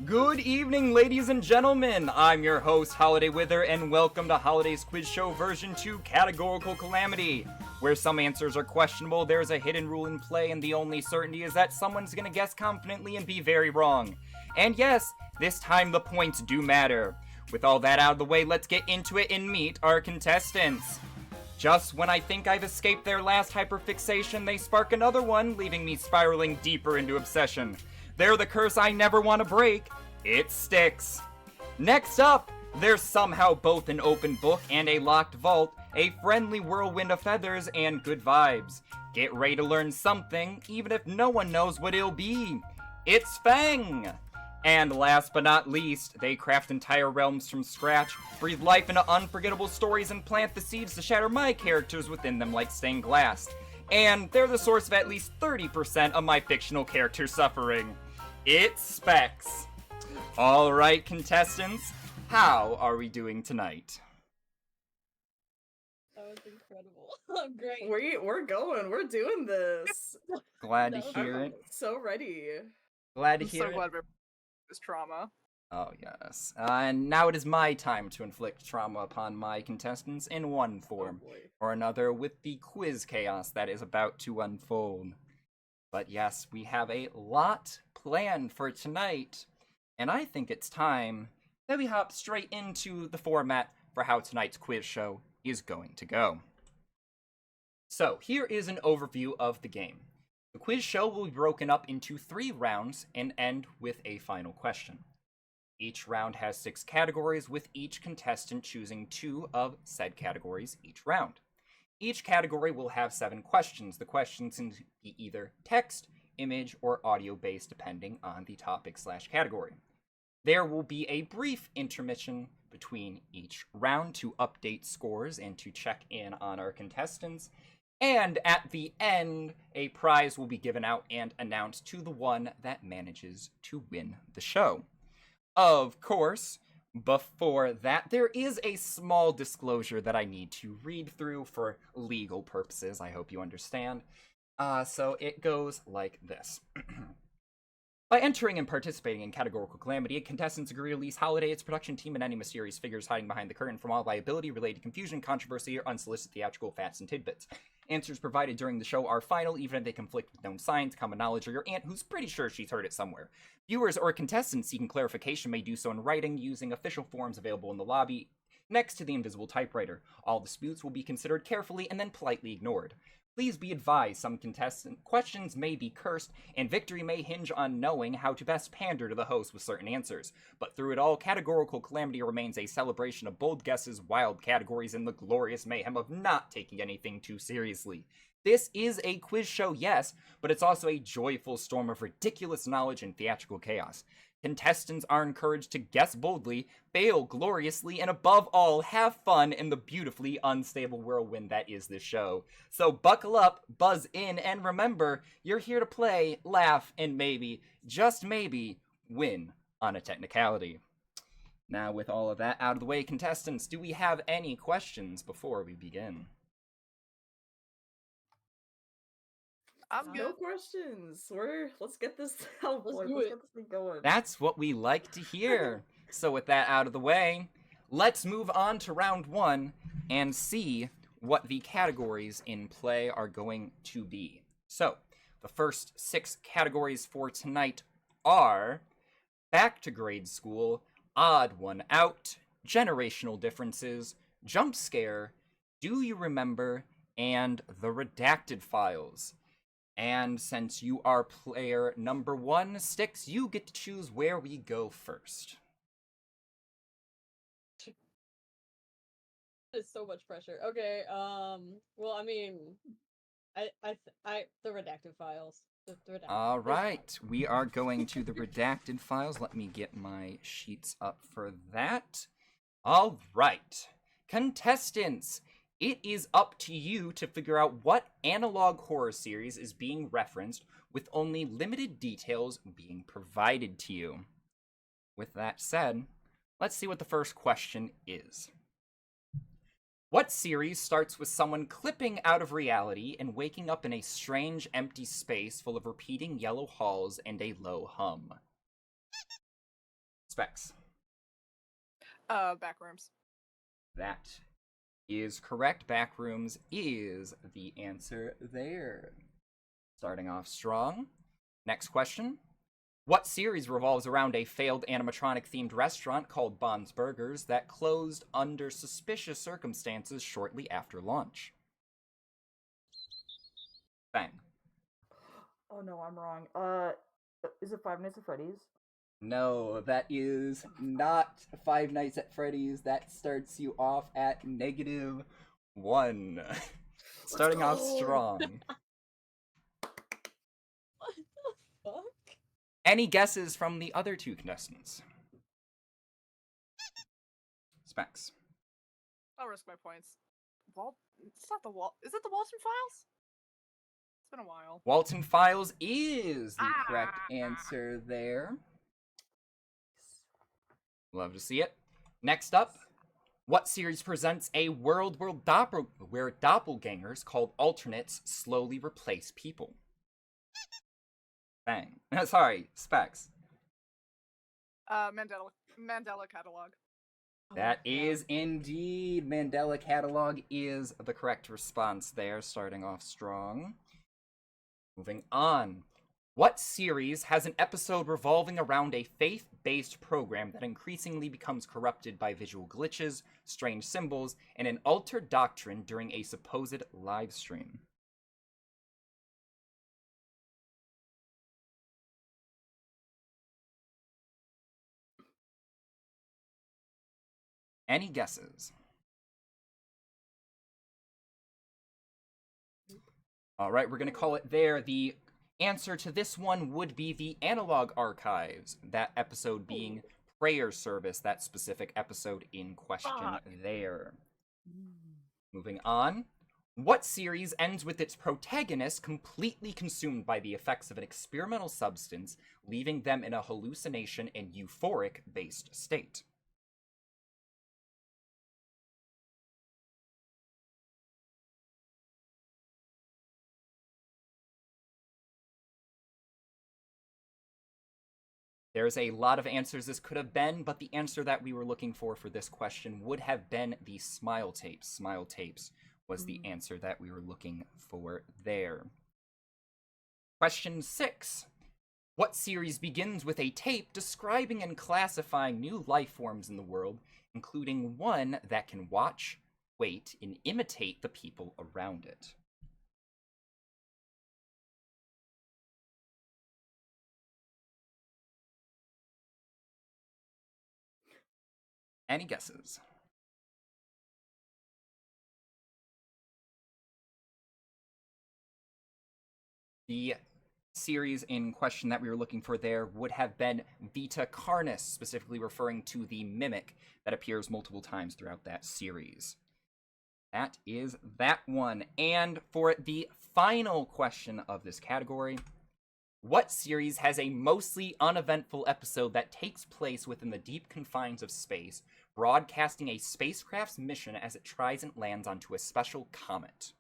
Good evening, ladies and gentlemen. I'm your host, HolidayWither, and welcome to Holiday's Quiz Show version 2, Categorical Calamity. Where some answers are questionable, there's a hidden rule in play, and the only certainty is that someone's gonna guess confidently and be very wrong. And yes, this time the points do matter. With all that out of the way, let's get into it and meet our contestants. Just when I think I've escaped their last hyperfixation, they spark another one, leaving me spiraling deeper into obsession. They're the curse I never want to break. It sticks. Next up, they're somehow both an open book and a locked vault, a friendly whirlwind of feathers and good vibes. Get ready to learn something, even if no one knows what it'll be. It's Fang! And last but not least, they craft entire realms from scratch, breathe life into unforgettable stories, and plant the seeds to shatter my characters within them like stained glass. And they're the source of at least 30% of my fictional character suffering. It's Specs. Alright, contestants, how are we doing tonight? That was incredible. Great. We're going. We're doing this. Glad to hear it. So ready. Glad to I'm hear so it. glad we're this trauma. Oh, yes. And now it is my time to inflict trauma upon my contestants in one form or another with the quiz chaos that is about to unfold. But yes, we have a lot planned for tonight, and I think it's time that we hop straight into the format for how tonight's quiz show is going to go. So, here is an overview of the game. The quiz show will be broken up into 3 rounds and end with a final question. Each round has 6 categories, with each contestant choosing 2 of said categories each round. Each category will have 7 questions. The questions can be either text, image, or audio-based depending on the topic/category. There will be a brief intermission between each round to update scores and to check in on our contestants. And at the end, a prize will be given out and announced to the one that manages to win the show. Of course, before that, there is a small disclosure that I need to read through for legal purposes. I hope you understand. So it goes like this. By entering and participating in Categorical Calamity, contestants agree to release Holiday, its production team, and any mysterious figures hiding behind the curtain from all liability, related confusion, controversy, or unsolicited theatrical facts and tidbits. Answers provided during the show are final, even if they conflict with known science, common knowledge, or your aunt who's pretty sure she's heard it somewhere. Viewers or contestants seeking clarification may do so in writing using official forms available in the lobby next to the invisible typewriter. All disputes will be considered carefully and then politely ignored. Please be advised, some contestant questions may be cursed, and victory may hinge on knowing how to best pander to the host with certain answers. But through it all, Categorical Calamity remains a celebration of bold guesses, wild categories, and the glorious mayhem of not taking anything too seriously. This is a quiz show, yes, but it's also a joyful storm of ridiculous knowledge and theatrical chaos. Contestants are encouraged to guess boldly, fail gloriously, and above all, have fun in the beautifully unstable whirlwind that is this show. So buckle up, buzz in, and remember, you're here to play, laugh, and maybe, just maybe, win on a technicality. Now, with all of that out of the way, contestants, do we have any questions before we begin? I'm No good. questions. Let's get this out. Let's Let's do get it. this thing going. That's what we like to hear. So with that out of the way, let's move on to round 1 and see what the categories in play are going to be. So, the first 6 categories for tonight are Back to Grade School, Odd One Out, Generational Differences, Jump Scare, Do You Remember, and The Redacted Files. And since you are player number 1, Styx, you get to choose where we go first. It's so much pressure. Okay, well, I mean, the redacted files. The redacted. All right, we are going to the redacted files. Let me get my sheets up for that. All right, contestants, it is up to you to figure out what analog horror series is being referenced with only limited details being provided to you. With that said, let's see what the first question is. What series starts with someone clipping out of reality and waking up in a strange empty space full of repeating yellow halls and a low hum? Specs. Backrooms. That is correct. Backrooms is the answer there. Starting off strong. Next question. What series revolves around a failed animatronic-themed restaurant called Bond's Burgers that closed under suspicious circumstances shortly after launch? Bang. Oh no, I'm wrong. Is it Five Nights at Freddy's? No, that is not Five Nights at Freddy's. That starts you off at -1. Starting off go! strong. What the fuck? Any guesses from the other two contestants? Specs. I'll risk my points. It's not the Walt. Is it the Walton Files? It's been a while. Walton Files is the correct answer there. Love to see it. Next up, what series presents a world where doppelgangers called alternates slowly replace people? Bang. Sorry, Specs. Mandela Catalog. That is indeed Mandela Catalog is the correct response there, starting off strong. Moving on. What series has an episode revolving around a faith-based program that increasingly becomes corrupted by visual glitches, strange symbols, and an altered doctrine during a supposed live stream? Any guesses? All right, we're going to call it there. The answer to this one would be the Analog Archives, that episode being Prayer Service, that specific episode in question there. Moving on. What series ends with its protagonist completely consumed by the effects of an experimental substance, leaving them in a hallucination and euphoric-based state? There's a lot of answers this could have been, but the answer that we were looking for this question would have been the Smile Tapes. Smile Tapes was the answer that we were looking for there. Question 6. What series begins with a tape describing and classifying new life forms in the world, including one that can watch, wait, and imitate the people around it? Any guesses? The series in question that we were looking for there would have been Vita Carnis, specifically referring to the mimic that appears multiple times throughout that series. That is that one. And for the final question of this category, what series has a mostly uneventful episode that takes place within the deep confines of space, broadcasting a spacecraft's mission as it tries and lands onto a special comet?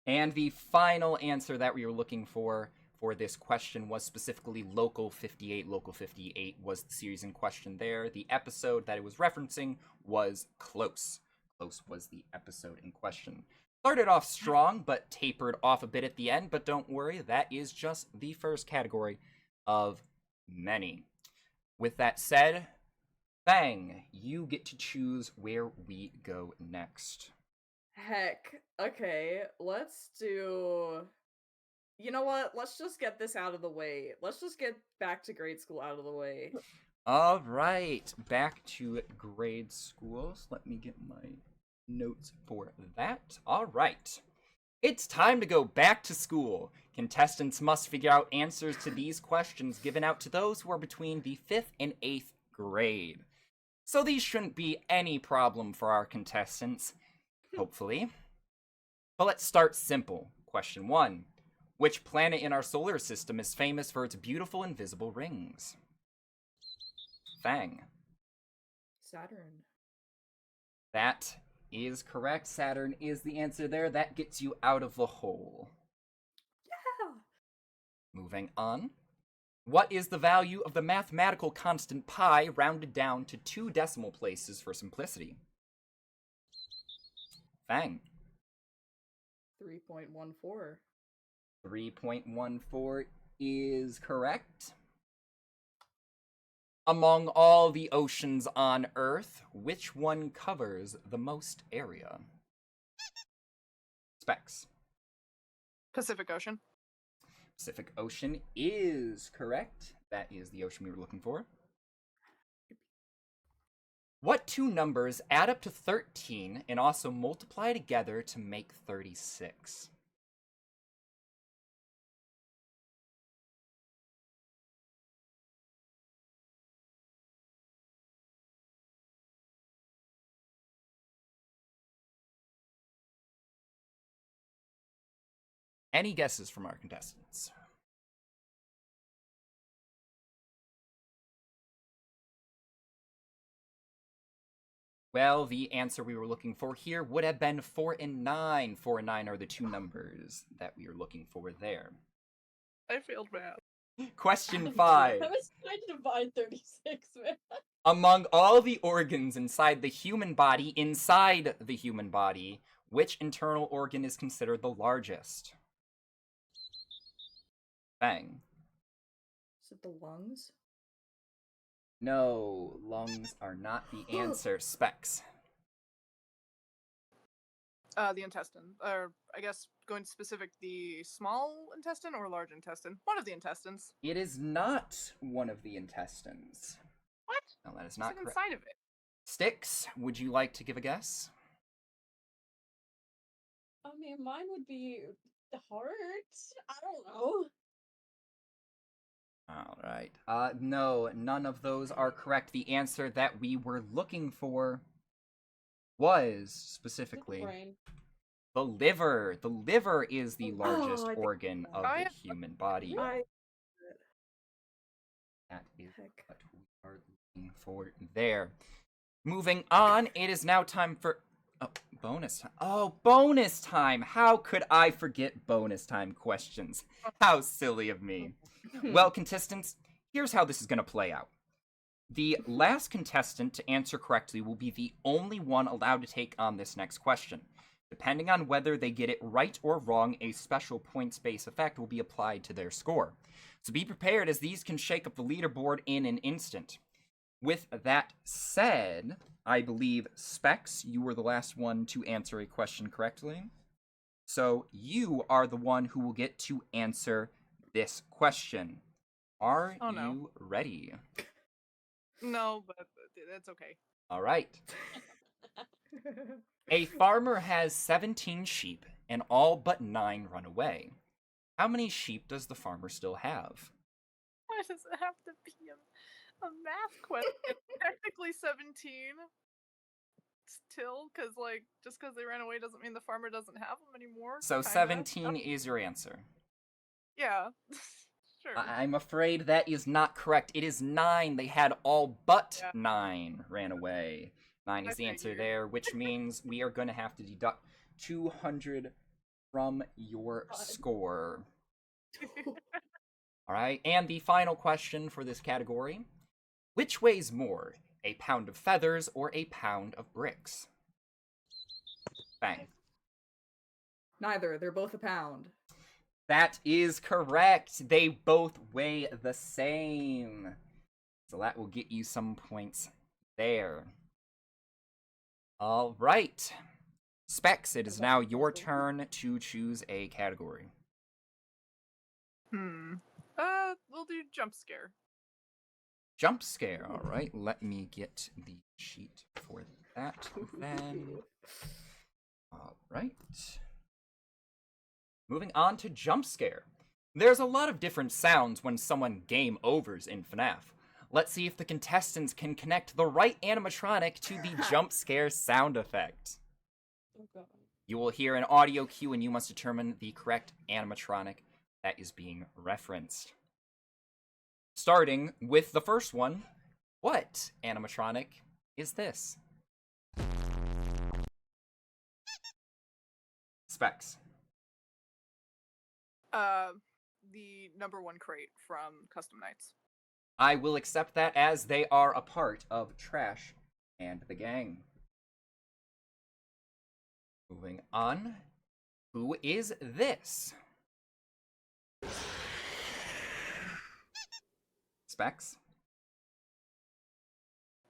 And the final answer that we were looking for this question was specifically Local 58. Local 58 was the series in question there. The episode that it was referencing was Close. Close was the episode in question. Started off strong, but tapered off a bit at the end. But don't worry, that is just the first category of many. With that said, Bang, you get to choose where we go next. Heck. Okay, let's do... You know what? Let's just get this out of the way. Let's just get back to grade school out of the way. All right, back to grade schools. Let me get my notes for that. All right. It's time to go back to school. Contestants must figure out answers to these questions given out to those who are between the 5th and 8th grade. So these shouldn't be any problem for our contestants, hopefully. But let's start simple. Question 1. Which planet in our solar system is famous for its beautiful invisible rings? Fang. Saturn. That is correct. Saturn is the answer there. That gets you out of the hole. Yeah. Moving on. What is the value of the mathematical constant pi rounded down to 2 decimal places for simplicity? Fang. 3.14. 3.14 is correct. Among all the oceans on Earth, which one covers the most area? Specs. Pacific Ocean. Pacific Ocean is correct. That is the ocean we were looking for. What two numbers add up to 13 and also multiply together to make 36? Any guesses from our contestants? Well, the answer we were looking for here would have been 4 and 9. 4 and 9 are the two numbers that we are looking for there. I failed math. Question 5. I was trying to divide 36, man. Among all the organs inside the human body, which internal organ is considered the largest? Bang. Is it the lungs? No, lungs are not the answer. Specs. The intestine. Or, I guess, going specific, the small intestine or large intestine? One of the intestines. It is not one of the intestines. What? No, that is What's not correct. inside of it? Styx, would you like to give a guess? I mean, mine would be the heart. I don't know. All right. No, none of those are correct. The answer that we were looking for was specifically Brain. the liver. The liver is the largest I think- organ of I- the human body. I That is Heck. what we are looking for there. Moving on, it is now time for bonus time. Oh, bonus time! How could I forget bonus time questions? How silly of me. Well, contestants, here's how this is going to play out. The last contestant to answer correctly will be the only one allowed to take on this next question. Depending on whether they get it right or wrong, a special points-based effect will be applied to their score. So be prepared, as these can shake up the leaderboard in an instant. With that said, I believe, Specs, you were the last one to answer a question correctly. So you are the one who will get to answer this question. Are you ready? No, but that's okay. All right. A farmer has 17 sheep, and all but 9 run away. How many sheep does the farmer still have? Why does it have to be a math question? Technically 17. Still, because, like, just because they ran away doesn't mean the farmer doesn't have them anymore. So kinda. 17 is your answer. Yeah. Sure. I'm afraid that is not correct. It is 9. They had all but 9 ran away. 9 is the answer figured. there, which means we are going to have to deduct 200 from your God. score. All right, and the final question for this category. Which weighs more, a pound of feathers or a pound of bricks? Bang. Neither. They're both a pound. That is correct. They both weigh the same. So that will get you some points there. All right. Specs, it is now your turn to choose a category. We'll do jump scare. Jump scare. All right, let me get the sheet for that then. All right. Moving on to jump scare. There's a lot of different sounds when someone game overs in FNAF. Let's see if the contestants can connect the right animatronic to the jump scare sound effect. Oh god. You will hear an audio cue and you must determine the correct animatronic that is being referenced. Starting with the first one, what animatronic is this? Specs. The #1 crate from Custom Nights. I will accept that as they are a part of Trash and the Gang. Moving on. Who is this? Specs.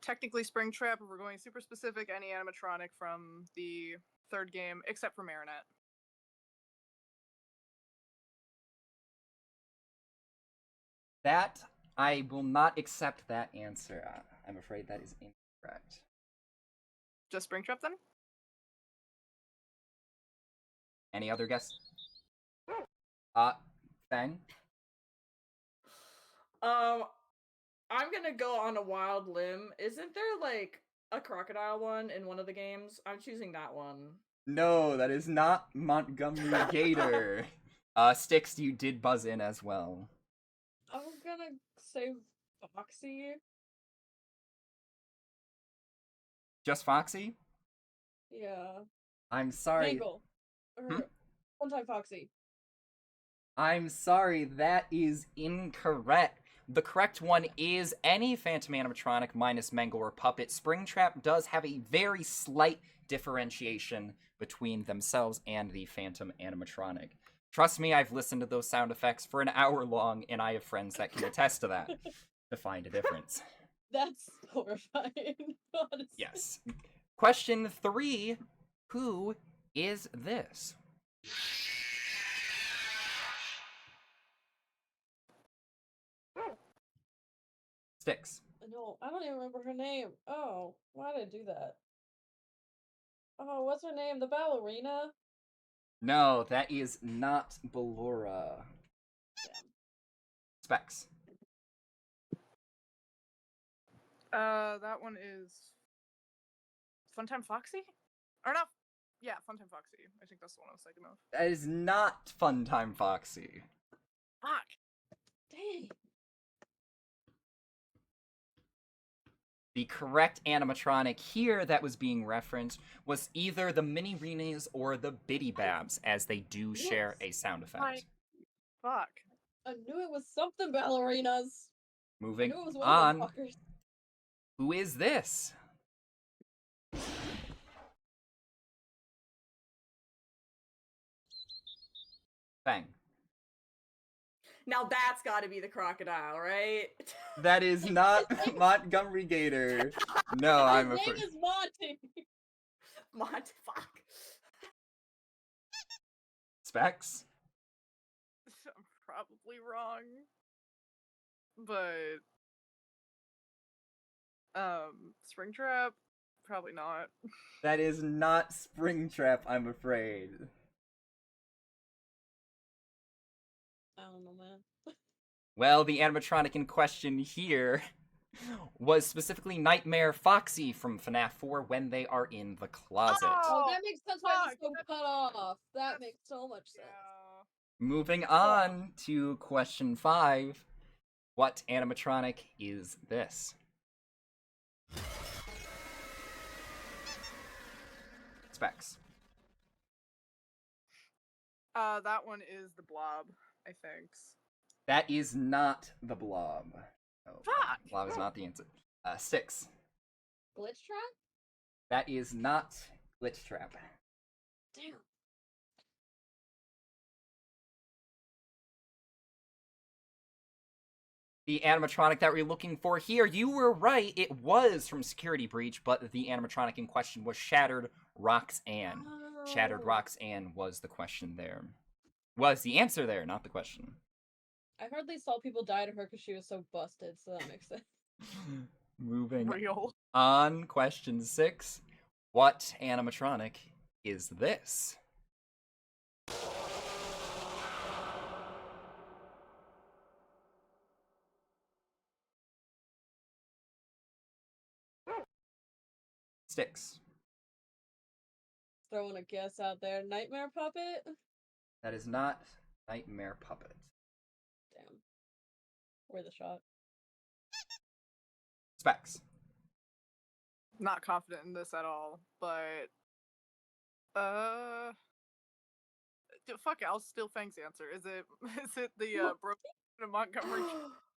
Technically Springtrap, if we're going super specific, any animatronic from the third game, except for Marinette. That, I will not accept that answer. I'm afraid that is incorrect. Just Springtrap then? Any other guess? Fang? I'm gonna go on a wild limb. Isn't there like a crocodile one in one of the games? I'm choosing that one. No, that is not Montgomery Gator. Styx, you did buzz in as well. I'm gonna say Foxy. Just Foxy? Yeah. I'm sorry. Mangle. Or One-Time Foxy. I'm sorry, that is incorrect. The correct one is any Phantom animatronic minus Mangle or Puppet. Springtrap does have a very slight differentiation between themselves and the Phantom animatronic. Trust me, I've listened to those sound effects for an hour long, and I have friends that can attest to that to find a difference. That's horrifying, honestly. Yes. Question 3. Who is this? Styx. No, I don't even remember her name. Oh, why did I do that? Oh, what's her name? The ballerina? No, that is not Ballora. Damn. Specs. That one is Funtime Foxy? Or not? Yeah, Funtime Foxy. I think that's the one I was thinking of. That is not Funtime Foxy. Fuck. Dang. The correct animatronic here that was being referenced was either the Mini Reenies or the Bitty Babs, as they do share a sound effect. Right. Fuck. I knew it was something ballerinas. I Moving knew it was one on. of them fuckers. Who is this? Bang. Now that's gotta be the crocodile, right? That is not Montgomery Gator. No, I'm His afraid. name is Monty. Fuck. Specs? I'm probably wrong. But Springtrap? Probably not. That is not Springtrap, I'm afraid. I don't know, man. Well, the animatronic in question here was specifically Nightmare Foxy from FNAF 4 when they are in the closet. Oh, that makes sense why fuck, it's so cut off. That makes so much sense. Yeah. Moving on to question 5. What animatronic is this? Specs. That one is the Blob, I think. That is not the Blob. No, Fuck! Blob is not the answer. 6. Glitch trap? That is not Glitch Trap. Damn. The animatronic that we're looking for here, you were right, it was from Security Breach, but the animatronic in question was Shattered Roxanne. Shattered Oh. Roxanne was the question there. Was the answer there, not the question. I hardly saw people die to her because she was so busted, so that makes sense. Moving Real. on, question 6. What animatronic is this? Styx. Throwing a guess out there. Nightmare Puppet? That is not Nightmare Puppet. Damn. Worth a shot. Specs. Not confident in this at all, but fuck it, I'll steal Fang's answer. Is it the broken in Montgomery?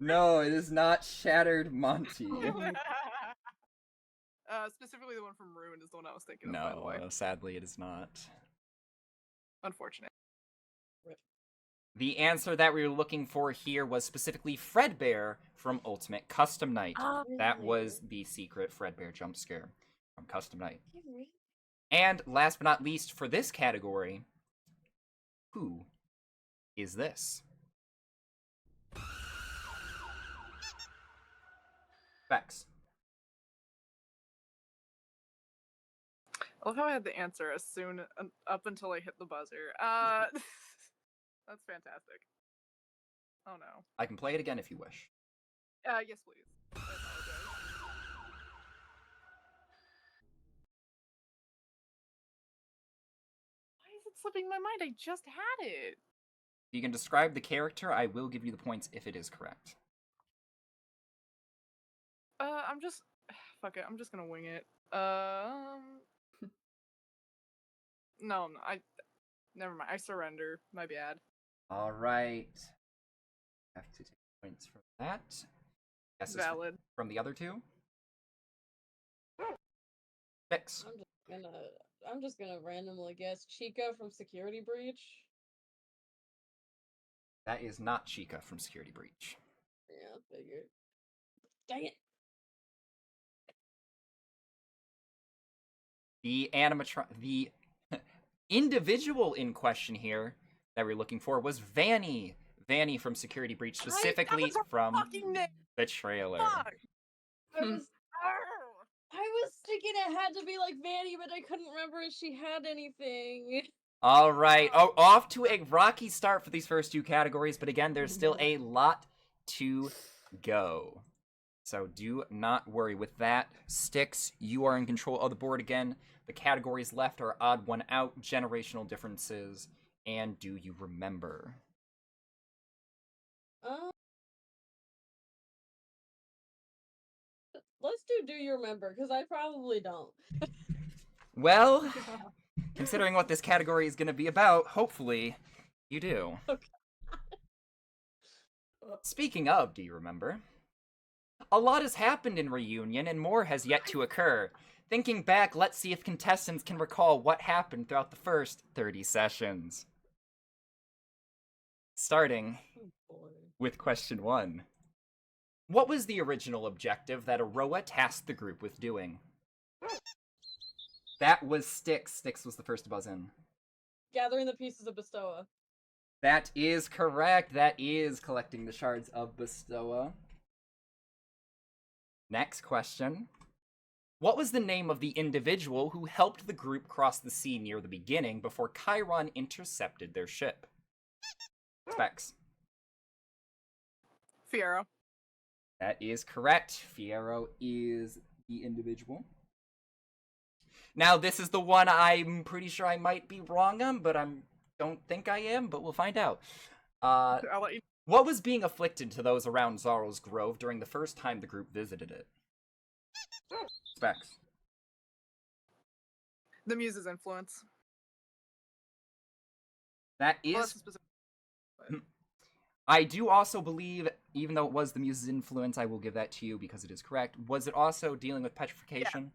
No, it is not Shattered Monty. Specifically the one from Ruin is the one I was thinking of, by the way. No, sadly it is not. Unfortunate. The answer that we were looking for here was specifically Fredbear from Ultimate Custom Night. That was the secret Fredbear jump scare from Custom Night. And last but not least for this category, who is this? Bex. I love how I had the answer as soon up until I hit the buzzer. That's fantastic. Oh no. I can play it again if you wish. Yes, please. I apologize. Why is it slipping my mind? I just had it. If you can describe the character, I will give you the points if it is correct. I'm just fuck it. I'm just gonna wing it. No, never mind. I surrender. My bad. All right. Have to take points from that. Guesses Valid. from the other two. Bex. I'm just gonna randomly guess Chica from Security Breach. That is not Chica from Security Breach. Yeah, figured. Dang it. The individual in question here that we're looking for was Vanny. Vanny from Security Breach, specifically from the trailer. Fuck. I was thinking it had to be like Vanny, but I couldn't remember if she had anything. All right. Oh, off to a rocky start for these first two categories, but again, there's still a lot to go. So do not worry with that. Sticks, you are in control of the board again. The categories left are odd one out, generational differences, and do you remember? Let's do you remember, because I probably don't. Well, considering what this category is going to be about, hopefully you do. Okay. Speaking of, do you remember? A lot has happened in Reunion, and more has yet to occur. Thinking back, let's see if contestants can recall what happened throughout the first 30 sessions. Starting with question 1. What was the original objective that Aroa tasked the group with doing? That was Styx. Styx was the first to buzz in. Gathering the pieces of Bestoa. That is correct. That is collecting the shards of Bestoa. Next question. What was the name of the individual who helped the group cross the sea near the beginning before Chiron intercepted their ship? Specs. Fiero. That is correct. Fiero is the individual. Now, this is the one I'm pretty sure I might be wrong on, but I don't think I am, but we'll find out. I'll let you. What was being afflicted to those around Zaro's Grove during the first time the group visited it? Specs. The Muse's influence. That Well, is... that's a specific... I do also believe, even though it was the Muse's influence, I will give that to you because it is correct. Was it also dealing with petrification?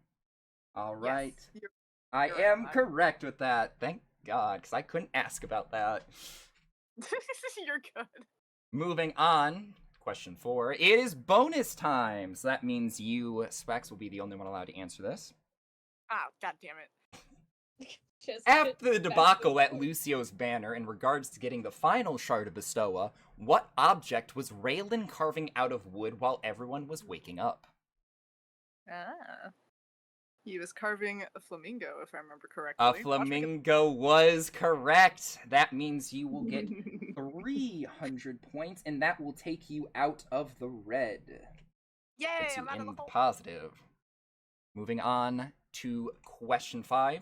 Yeah. All right. Yes, I you're am right. correct with that. Thank God, because I couldn't ask about that. You're good. Moving on, question 4. It is bonus time, so that means you, Specs, will be the only one allowed to answer this. Ah, god damn it. After the debacle at Lucio's banner in regards to getting the final shard of Bestoa, what object was Raylan carving out of wood while everyone was waking up? Ah. He was carving a flamingo, if I remember correctly. A flamingo was correct. That means you will get 300 points, and that will take you out of the red. Yay, Puts you I'm out in of the the hole. positive. Moving on to question 5.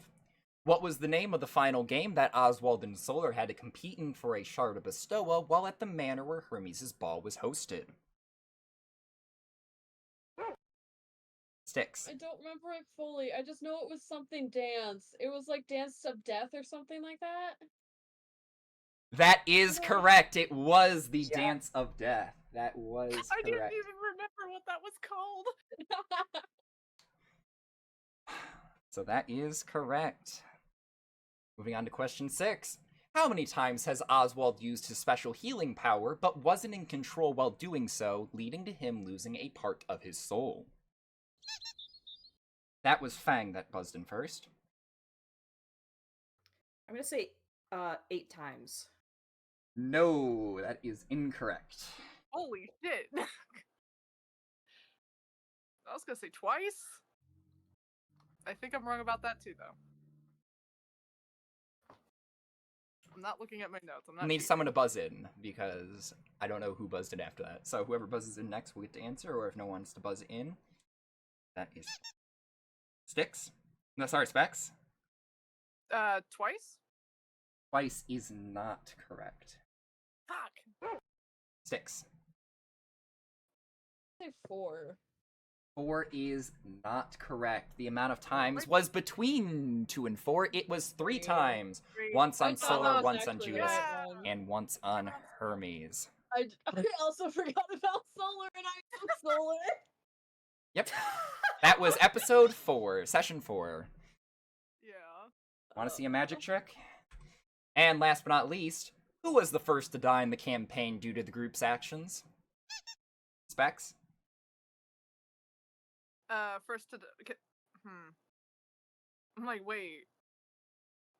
What was the name of the final game that Oswald and Solar had to compete in for a shard of Bestoa while at the manor where Hermes' ball was hosted? Sticks. I don't remember it fully. I just know it was something dance. It was like Dance of Death or something like that. That is No. correct. It was the Yeah. Dance of Death. That was I didn't correct. even remember what that was called. So that is correct. Moving on to question 6. How many times has Oswald used his special healing power, but wasn't in control while doing so, leading to him losing a part of his soul? That was Fang that buzzed in first. I'm gonna say 8 times. No, that is incorrect. Holy shit. I was gonna say twice. I think I'm wrong about that too, though. I'm not looking at my notes. I'm I not need cheating. someone to buzz in, because I don't know who buzzed in after that. So whoever buzzes in next will get to answer, or if no one wants to buzz in, that is... Sticks? No, sorry, Specs? Twice? Twice is not correct. Fuck. Sticks. Say 4. 4 is not correct. The amount of times was between 2 and 4. It was 3 Yeah. times. Great. Once I on thought Solar, that was once on actually the Judas, right one. and once on Hermes. I also forgot about Solar, and I took Solar. Yep. That was episode 4, session 4. Yeah. Want to see a magic trick? And last but not least, who was the first to die in the campaign due to the group's actions? Specs? First to I'm like, wait.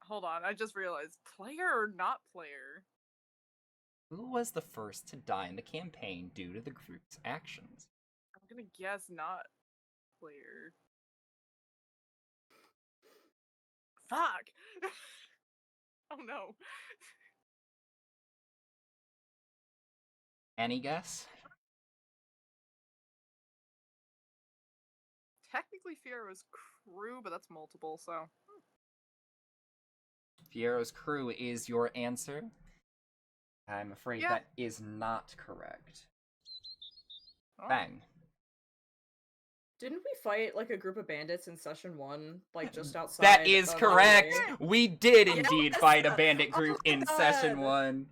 Hold on, I just realized. Player or not player? Who was the first to die in the campaign due to the group's actions? I'm gonna guess not player. Fuck! Oh no. Any guess? Technically Fiero's crew, but that's multiple, so. Fiero's crew is your answer. I'm afraid Yeah. that is not correct. Oh. Bang. Didn't we fight like a group of bandits in session 1, like just outside? That is of correct! Holiday? We did Yes! indeed fight a bandit Oh group my in God! session 1.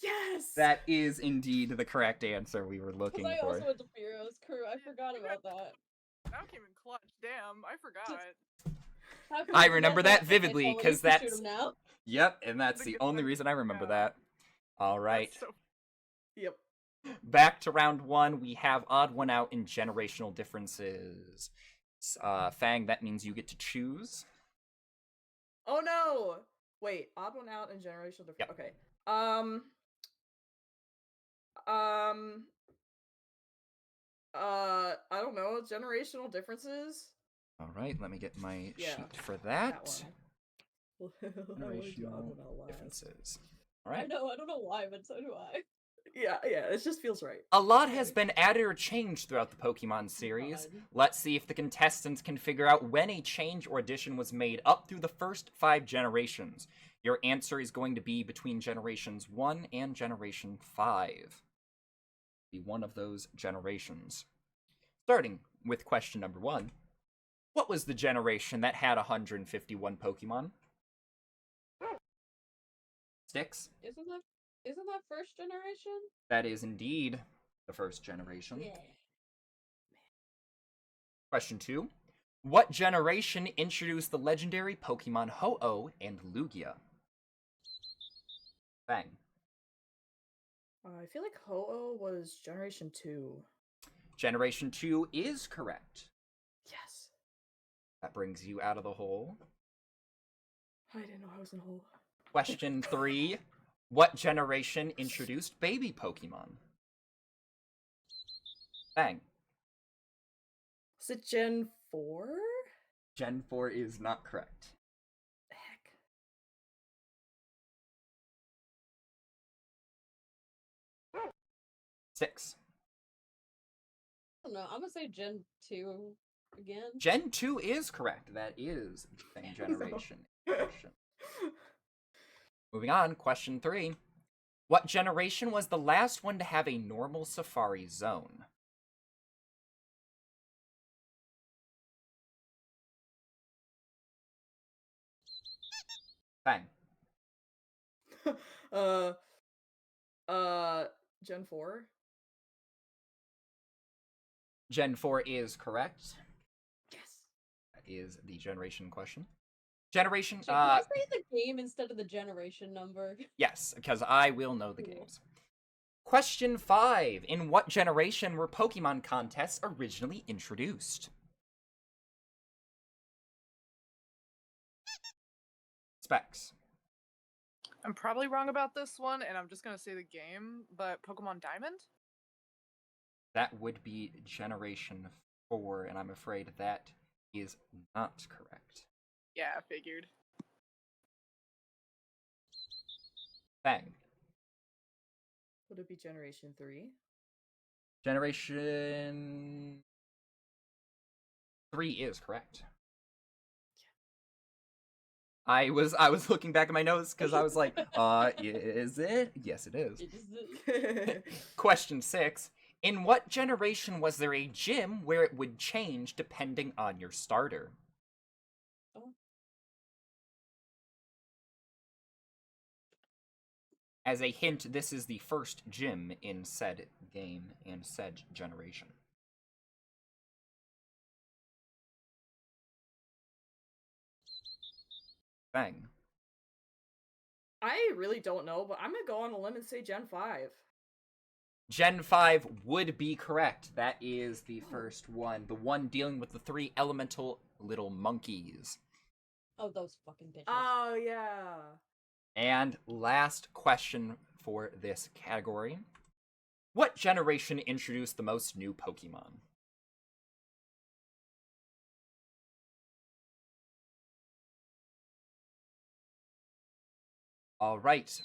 Yes. That is indeed the correct answer we were looking Because I for. also went to Firo's crew. I forgot about that. That came in clutch. Damn, I forgot. How could I forget remember that vividly, Solar, you 'cause can shoot that's- him now. Yep, and that's The the good only one. reason I remember Yeah. that. Alright. That's so- Yep. Back to round 1, we have odd one out in generational differences. Fang, that means you get to choose. Oh no! Wait, odd one out and generational difference. Yep. Okay. I don't know, generational differences? Alright, let me get my Yeah, sheet for That that. one. I wanted to do odd Generational one out last. differences. I Alright. know, I don't know why, but so do I. Yeah, it just feels right. A lot has been added or changed throughout the Pokemon series. God. Let's see if the contestants can figure out when a change or addition was made up through the first 5 generations. Your answer is going to be between generations 1 and generation 5. Be one of those generations. Starting with question number 1. What was the generation that had 151 Pokemon? Sticks? Isn't that first generation? That is indeed the first generation. Yeah. Question 2. What generation introduced the legendary Pokemon Ho-Oh and Lugia? Bang. I feel like Ho-Oh was generation 2. Generation 2 is correct. Yes. That brings you out of the hole. I didn't know I was in a hole. Question 3. What generation introduced baby Pokemon? Bang. Was it Gen 4? Gen 4 is not correct. Heck. 6. I don't know. I'm gonna say Gen 2 again. Gen 2 is correct. That is the same generation. Moving on, question 3. What generation was the last one to have a normal safari zone? Bang. uh, Gen 4? Gen 4 is correct. Yes. That is the generation question. Generation, Can I say the game instead of the generation number? yes, because I will know the Cool. games. Question 5. In what generation were Pokemon contests originally introduced? Specs. I'm probably wrong about this one, and I'm just gonna say the game, but Pokemon Diamond? That would be Generation 4, and I'm afraid that is not correct. Yeah, I figured. Bang. Would it be Generation 3? Generation 3 is correct. I was looking back at my notes because I was like, is it? Yes, it is. Question 6. In what generation was there a gym where it would change depending on your starter? Oh. As a hint, this is the first gym in said game and said generation. Bang. I really don't know, but I'm gonna go on a limb and say Gen 5. Gen 5 would be correct. That is the first one. The one dealing with the 3 elemental little monkeys. Oh, those fucking bitches. Oh, yeah. And last question for this category. What generation introduced the most new Pokemon? Alright.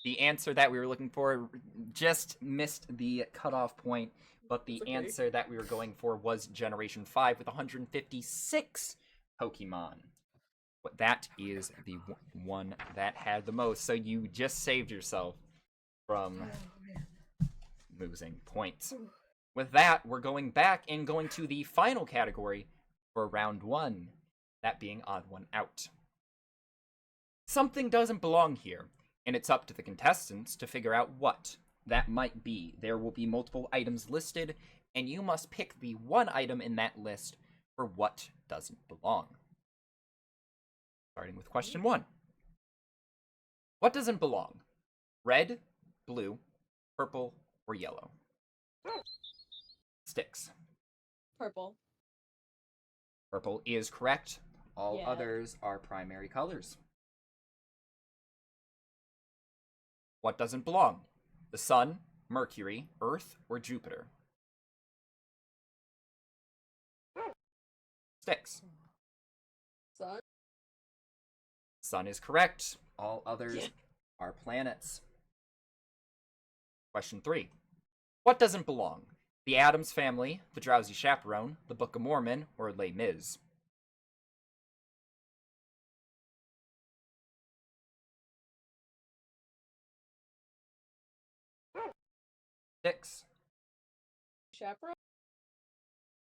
The answer that we were looking for just missed the cutoff point, but the It's okay. answer that we were going for was Generation 5 with 156 Pokemon. But that is the one that had the most, so you just saved yourself from losing points. With that, we're going back and going to the final category for round 1, that being odd one out. Something doesn't belong here, and it's up to the contestants to figure out what that might be. There will be multiple items listed, and you must pick the one item in that list for what doesn't belong. Starting with question 1. What doesn't belong? Red, blue, purple, or yellow? Sticks. Purple. Purple is correct. All Yeah. others are primary colors. What doesn't belong? The Sun, Mercury, Earth, or Jupiter? Sticks. Sun. Sun is correct. All others Yeah. are planets. Question 3. What doesn't belong? The Addams Family, the Drowsy Chaperone, the Book of Mormon, or Les Mis? Sticks. Chaperone.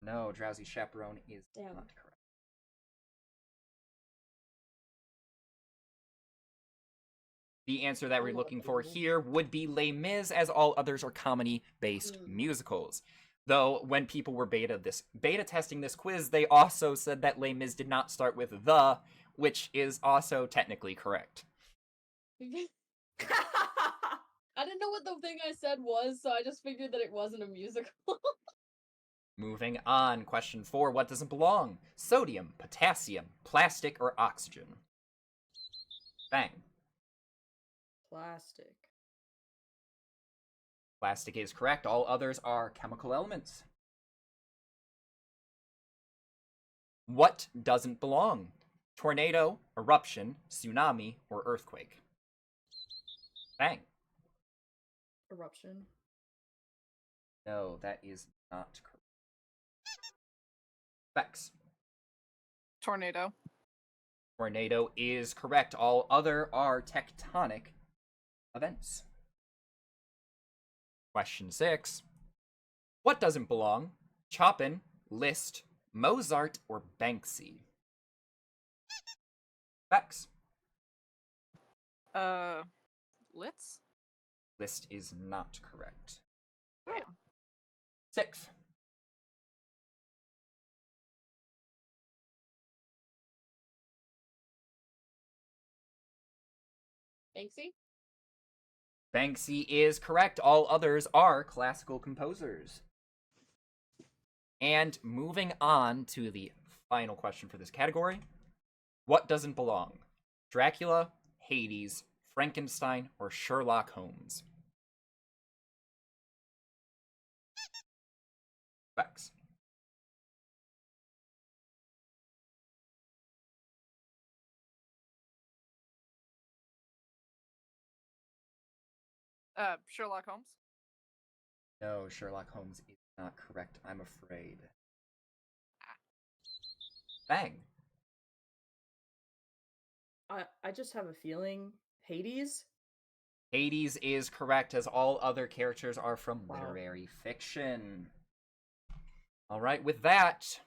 No, Drowsy Chaperone is Damn. not correct. The answer that we're looking for here would be Les Mis, as all others are comedy-based musicals. Though, when people were beta testing this quiz, they also said that Les Mis did not start with the, which is also technically correct. I didn't know what the thing I said was, so I just figured that it wasn't a musical. Moving on, question 4, what doesn't belong? Sodium, potassium, plastic, or oxygen? Bang. Plastic. Plastic is correct. All others are chemical elements. What doesn't belong? Tornado, eruption, tsunami, or earthquake? Bang. Eruption. No, that is not correct. Specs. Tornado. Tornado is correct. All other are tectonic events. Question 6. What doesn't belong? Chopin, Liszt, Mozart, or Banksy? Specs. Litz? List is not correct. Damn. 6. Banksy? Banksy is correct. All others are classical composers. And moving on to the final question for this category. What doesn't belong? Dracula, Hades, Frankenstein, or Sherlock Holmes? Specs. Sherlock Holmes? No, Sherlock Holmes is not correct, I'm afraid. Bang. I just have a feeling Hades. Hades is correct, as all other characters are from Wow. literary fiction. Alright, with that,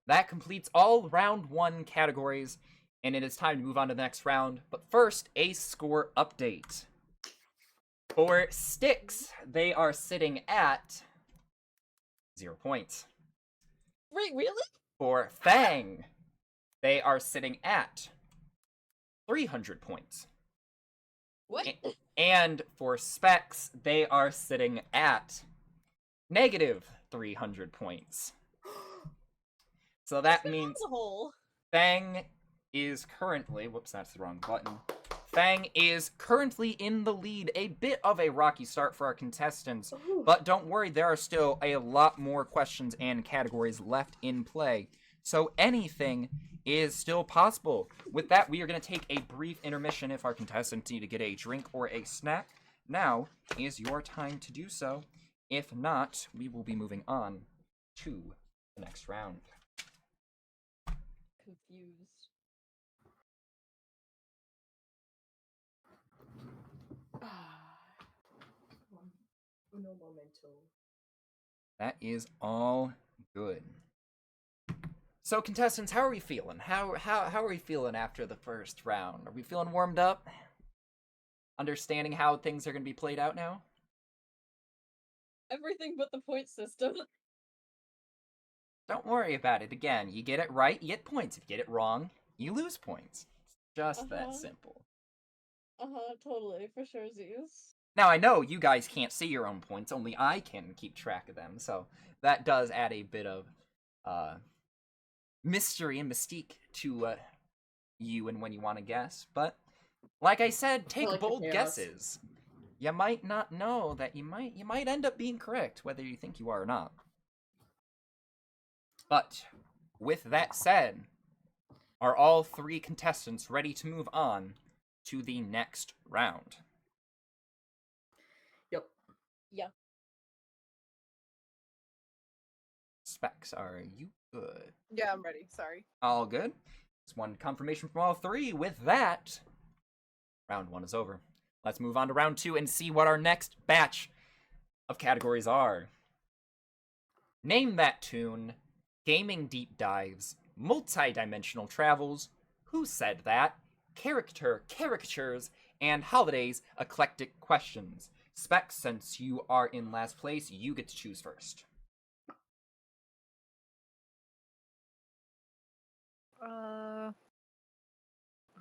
that completes all round 1 categories, and it is time to move on to the next round. But first, a score update. For Styx, they are sitting at 0 points. Wait, really? For Fang, they are sitting at 300 points. What? And for Specs, they are sitting at negative 300 points. So that means a hole. Fang is currently... Whoops, that's the wrong button. Fang is currently in the lead. A bit of a rocky start for our contestants. Ooh. But don't worry, there are still a lot more questions and categories left in play. So anything is still possible. With that, we are going to take a brief intermission if our contestants need to get a drink or a snack. Now is your time to do so. If not, we will be moving on to the next round. Confused. Uno momento. That is all good. So, contestants, how are we feeling? How are we feeling after the first round? Are we feeling warmed up? Understanding how things are going to be played out now? Everything but the point system. Don't worry about it. Again, you get it right, you get points. If you get it wrong, you lose points. It's just that simple. Totally, for sure, Zeus. Now, I know you guys can't see your own points, only I can keep track of them, so that does add a bit of mystery and mystique to you and when you want to guess. But, like I said, take like the bold chaos. guesses. You might not know that you might end up being correct, whether you think you are or not. But, with that said, are all 3 contestants ready to move on to the next round? Yep. Yeah. Specs, are you good? Yeah, I'm ready. Sorry. All good. Just one confirmation from all 3. With that, round 1 is over. Let's move on to round 2 and see what our next batch of categories are. Name that tune, gaming deep dives, multi-dimensional travels, who said that, caricatures, and holidays eclectic questions. Specs, since you are in last place, you get to choose first.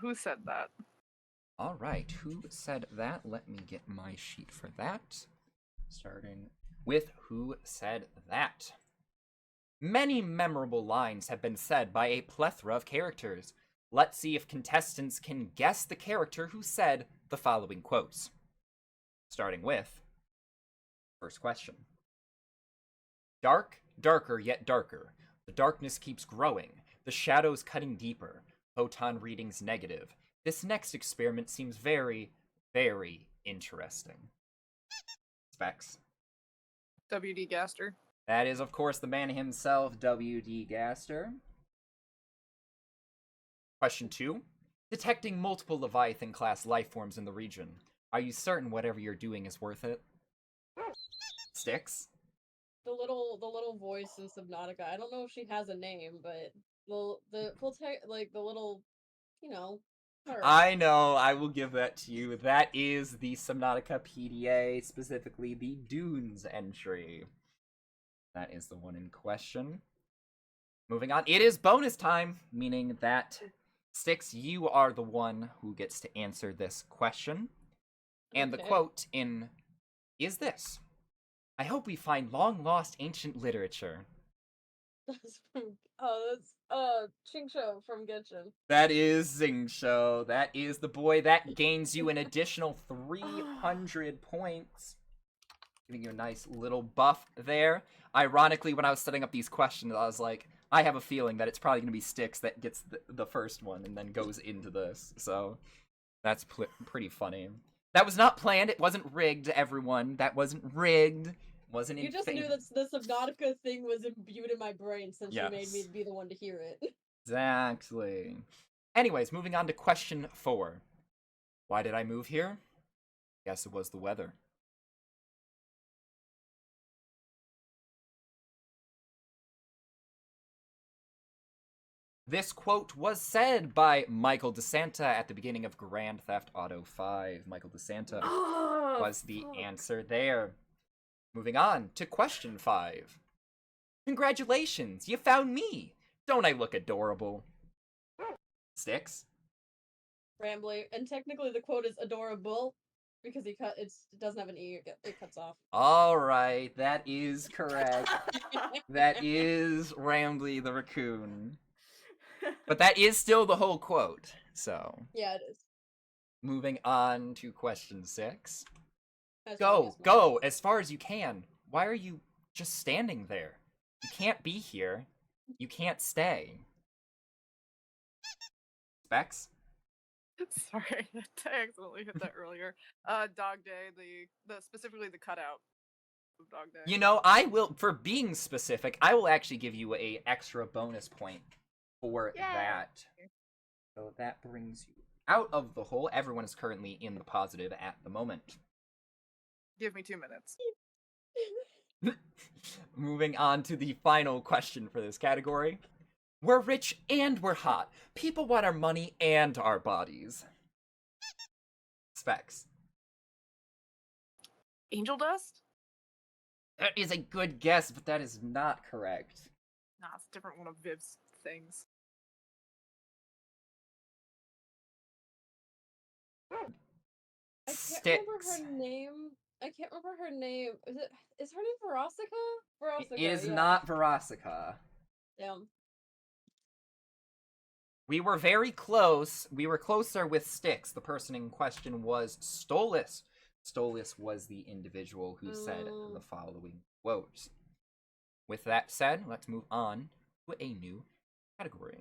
Who said that? All right, who said that? Let me get my sheet for that. Starting with who said that. Many memorable lines have been said by a plethora of characters. Let's see if contestants can guess the character who said the following quotes. Starting with first question. Dark, darker, yet darker. The darkness keeps growing. The shadows cutting deeper. Photon readings negative. This next experiment seems very, very interesting. Specs. W.D. Gaster. That is, of course, the man himself, W.D. Gaster. Question 2. Detecting multiple Leviathan-class life forms in the region. Are you certain whatever you're doing is worth it? Styx. The little voice in Subnautica. I don't know if she has a name, but the little, you know, Alright. I know, I will give that to you. That is the Subnautica PDA, specifically the Dunes entry. That is the one in question. Moving on, it is bonus time, meaning that Styx, you are the one who gets to answer this question. And the Okay. quote is this: I hope we find long-lost ancient literature. That's from Chingsho from Genshin. That is Zingsho. That is the boy. That gains you an additional 300 points. Giving you a nice little buff there. Ironically, when I was setting up these questions, I was like, I have a feeling that it's probably going to be Styx that gets the first one and then goes into this. So that's pretty funny. That was not planned. It wasn't rigged, everyone. That wasn't rigged. Wasn't You in just knew that the Subnautica thing was imbued in my brain since you made me Yes. be the one to hear it. Exactly. Anyways, moving on to question 4. Why did I move here? Guess it was the weather. This quote was said by Michael DeSanta at the beginning of Grand Theft Auto 5. Michael DeSanta was the answer there. Moving on to question 5. Congratulations, you found me! Don't I look adorable? Styx? Rambly. And technically the quote is adorable because it doesn't have an E, it cuts off. Alright, that is correct. That is Rambly the raccoon. But that is still the whole quote, so. Yeah, it is. Moving on to question 6. That's Go, obvious. go, as far as you can. Why are you just standing there? You can't be here. You can't stay. Specs? Sorry, I accidentally hit that earlier. Dog Day, the specifically the cutout of Dog Day. You know, I will, for being specific, I will actually give you a extra bonus point for Yay! that. So that brings you out of the hole. Everyone is currently in the positive at the moment. Give me 2 minutes. Moving on to the final question for this category. We're rich and we're hot. People want our money and our bodies. Specs. Angel Dust? That is a good guess, but that is not correct. Nah, it's a different one of Viv's things. I can't Styx. remember her name. I can't remember her name. Is her name Verosika? Verosika, It is yeah. not Verosika. Damn. We were very close. We were closer with Styx. The person in question was Stolas. Stolas was the individual who said the following quote. With that said, let's move on to a new category.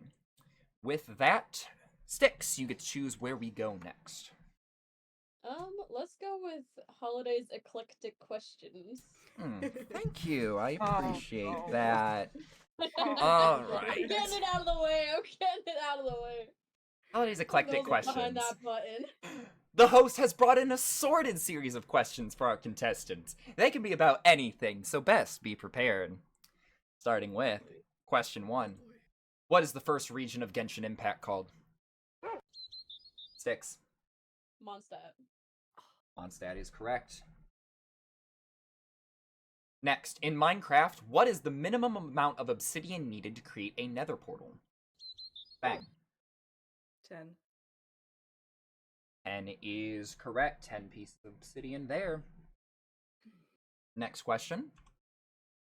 With that, Styx, you get to choose where we go next. Let's go with Holiday's eclectic questions. Thank you. I Oh, appreciate no. that. All right. I'm getting it out of the way. I'm getting it out of the way. Holidays eclectic Those behind questions. that button. The host has brought an assorted series of questions for our contestants. They can be about anything, so best be prepared. Starting with question 1. What is the first region of Genshin Impact called? Styx. Mondstadt. Mondstadt is correct. Next, in Minecraft, what is the minimum amount of obsidian needed to create a nether portal? Bang. 10. 10 is correct. 10 pieces of obsidian there. Next question.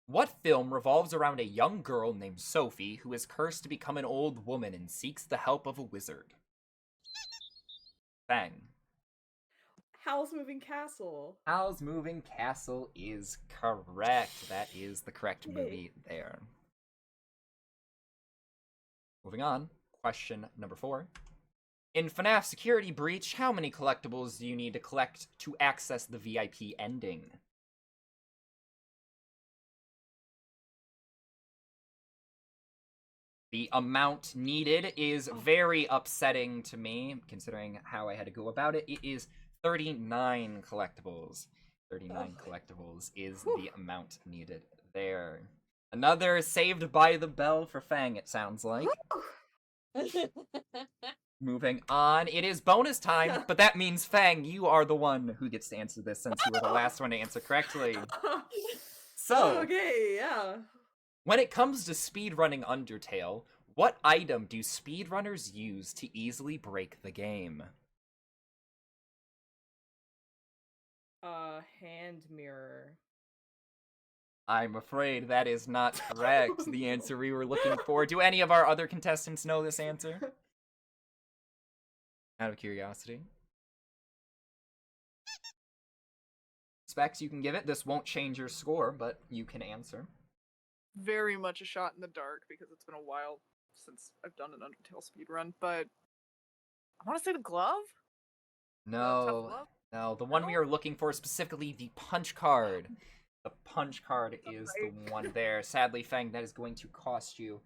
What film revolves around a young girl named Sophie who is cursed to become an old woman and seeks the help of a wizard? Bang. Howl's Moving Castle. Howl's Moving Castle is correct. That is the correct movie there. Moving on. Question number 4. In FNAF Security Breach, how many collectibles do you need to collect to access the VIP ending? The amount needed is very upsetting to me, considering how I had to go about it. It is 39 collectibles. 39 collectibles is the amount needed there. Another saved by the bell for Fang, it sounds like. Moving on, it is bonus time, but that means Fang, you are the one who gets to answer this since you were the last one to answer correctly. So, okay, yeah. when it comes to speedrunning Undertale, what item do speedrunners use to easily break the game? Hand mirror. I'm afraid that is not correct. The answer we were looking for. Do any of our other contestants know this answer? Out of curiosity. Specs, you can give it. This won't change your score, but you can answer. Very much a shot in the dark because it's been a while since I've done an Undertale speedrun, but I want to say the glove? The tough No, glove? no. The one we are looking for, specifically the punch card. The punch card is the one there. Sadly, Fang, that is going to cost you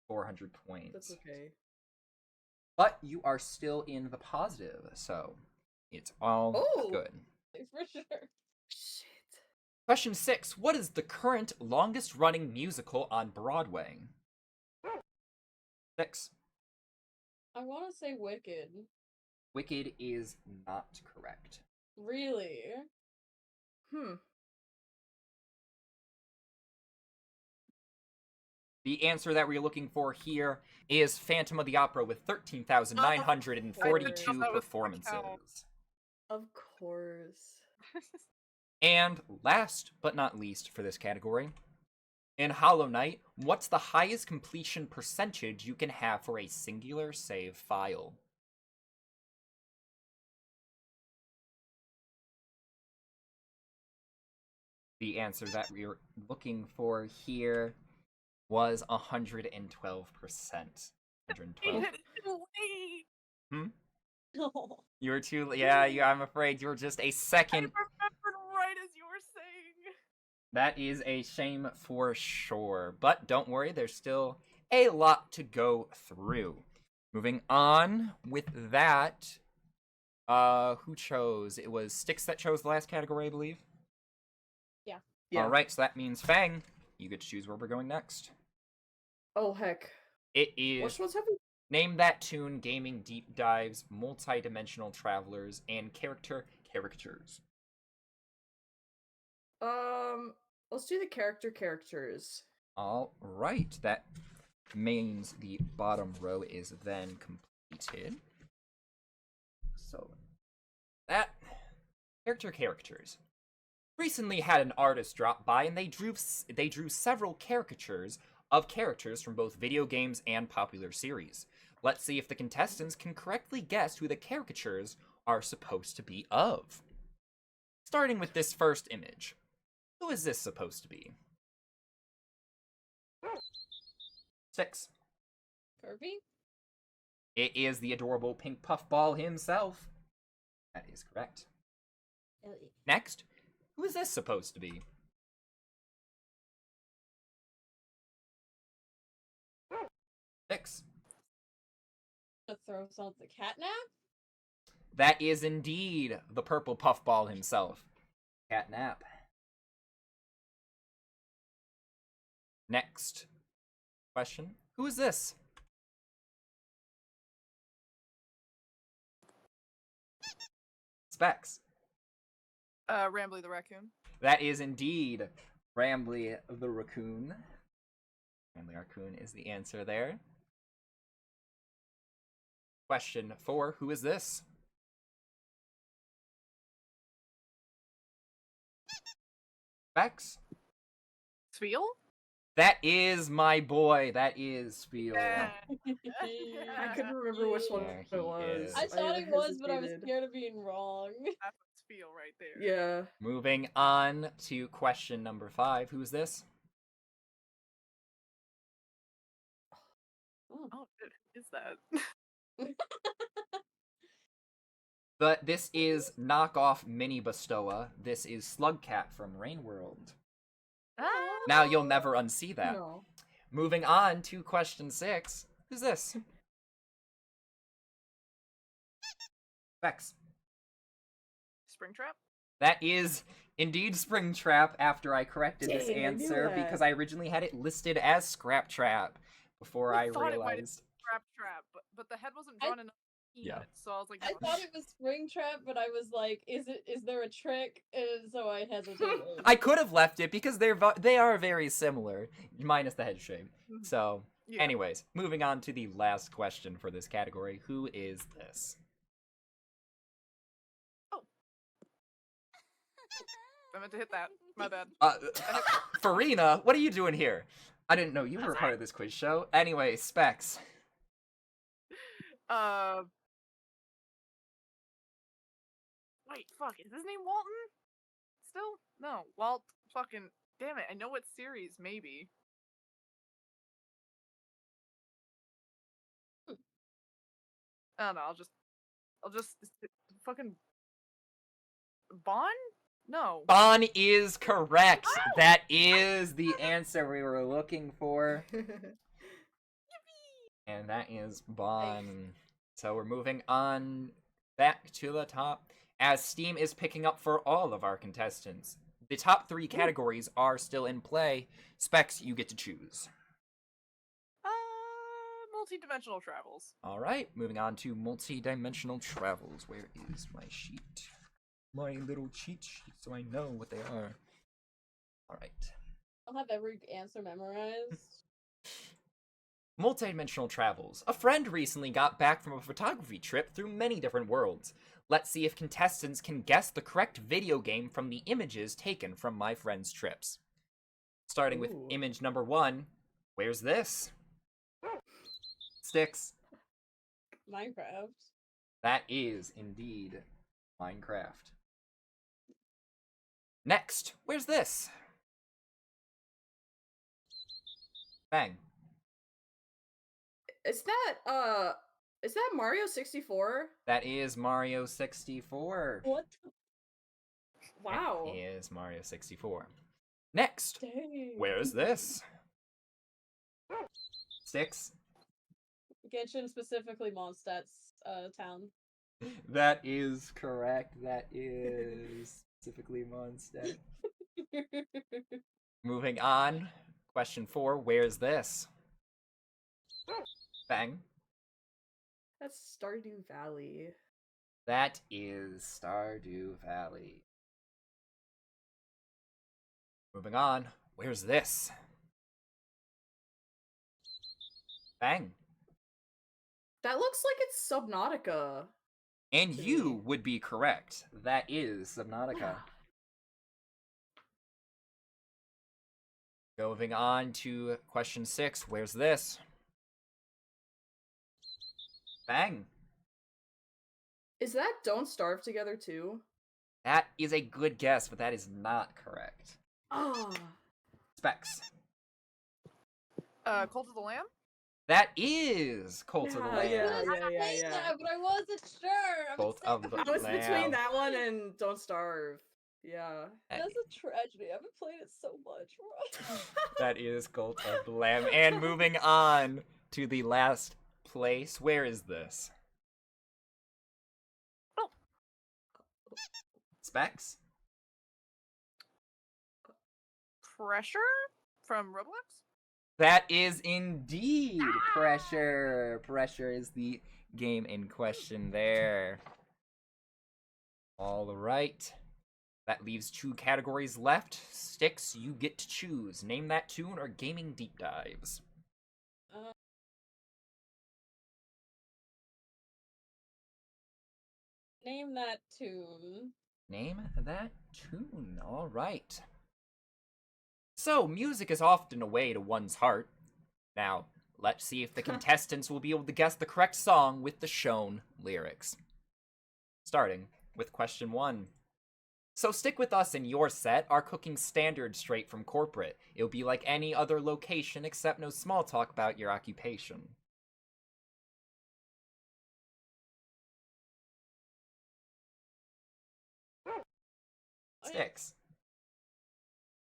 400 points. That's okay. But you are still in the positive, so it's all good. For sure. Shit. Question 6. What is the current longest running musical on Broadway? 6. I want to say Wicked. Wicked is not correct. Really? The answer that we're looking for here is Phantom of the Opera with 13,942 performances. Of course. And last but not least for this category, in Hollow Knight, what's the highest completion percentage you can have for a singular save file? The answer that we're looking for here was 112%. 112. No. You were too. Yeah, I'm afraid you were just a second. I remembered right as you were saying. That is a shame for sure. But don't worry, there's still a lot to go through. Moving on with that. Who chose? It was Styx that chose the last category, I believe. Yeah. Alright, so that means Fang, you get to choose where we're going next. Oh heck. It is Which ones have we? Name That Tune, Gaming Deep Dives, Multi-Dimensional Travelers, and Character Caricatures. Let's do the characters. Alright, that means the bottom row is then completed. So, that Character Caricatures. Recently had an artist drop by and they drew several caricatures of characters from both video games and popular series. Let's see if the contestants can correctly guess who the caricatures are supposed to be of. Starting with this first image. Who is this supposed to be? 6. Kirby? It is the adorable pink puffball himself. That is correct. Next, who is this supposed to be? 6. To throw something. Catnap? That is indeed the purple puffball himself. Catnap. Next question. Who is this? Specs. Rambly the raccoon. That is indeed Rambly the raccoon. Rambly raccoon is the answer there. Question 4. Who is this? Specs. Spiel? That is my boy. That is Spiel. I couldn't remember which one There it he was. is. I thought it was, but I was hesitated. scared of being wrong. That's Spiel right there. Yeah. Moving on to question number 5. Who is this? Oh, who is that? But this is knockoff Mini Bestoa. This is Slugcat from Rain World. Now you'll never unsee that. No. Moving on to question 6. Who's this? Vex. Springtrap? That is indeed Springtrap after I corrected this Dang, I knew answer that. because I originally had it listed as Scraptrap before I thought it might have realized. Trap, but the head wasn't drawn enough Yeah. So I was like, I no. thought it was Springtrap, but I was like, is there a trick? And so I hesitated. I could have left it because they are very similar, minus the head shape. So, Yeah. anyways, moving on to the last question for this category. Who is this? I meant to hit that. My bad. Farina, what are you doing here? I didn't know you were a That's part of this quiz show. Anyway, Specs. Wait, fuck. Is his name Walton? Still? No. Walt. Fucking. Damn it. I know what series, maybe. I don't know. I'll just. Fucking. Bond? No. Bon is correct. That is the answer we were looking for. And that is Bon. So we're moving on back to the top. As Steam is picking up for all of our contestants, the top 3 categories are still in play. Specs, you get to choose. Multi-dimensional travels. All right, moving on to multi-dimensional travels. Where is my sheet? My little cheat sheet, so I know what they are. All right. I'll have every answer memorized. Multi-dimensional travels. A friend recently got back from a photography trip through many different worlds. Let's see if contestants can guess the correct video game from the images taken from my friend's trips. Starting with image number 1. Where's this? Sticks. Minecraft. That is indeed Minecraft. Next, where's this? Bang. Is that Mario 64? That is Mario 64. What? Wow. That is Mario 64. Next, Dang. where's this? Sticks. Genshin, specifically Mondstadt's town. That is correct. That is specifically Mondstadt. Moving on. Question 4. Where's this? Bang. That's Stardew Valley. That is Stardew Valley. Moving on. Where's this? Bang. That looks like it's Subnautica. And To you me. would be correct. That is Subnautica. Moving on to question 6. Where's this? Bang. Is that Don't Starve Together too? That is a good guess, but that is not correct. Ah. Specs. Cult of the Lamb? That is Cult of the Lamb. Yeah. But I wasn't sure. Cult of the I was Lamb. between that one and Don't Starve. Yeah. That's a tragedy. I haven't played it so much. That is Cult of the Lamb. And moving on to the last place. Where is this? Oh. Specs? Pressure? From Roblox? That is indeed Pressure. Pressure is the game in question there. All right. That leaves 2 categories left. Sticks, you get to choose. Name that tune or gaming deep dives. Name that tune. Name that tune. All right. So, music is often a way to one's heart. Now, let's see if the contestants will be able to guess the correct song with the shown lyrics. Starting with question 1. So stick with us in your set, our cooking standard straight from corporate. It'll be like any other location except no small talk about your occupation. Sticks.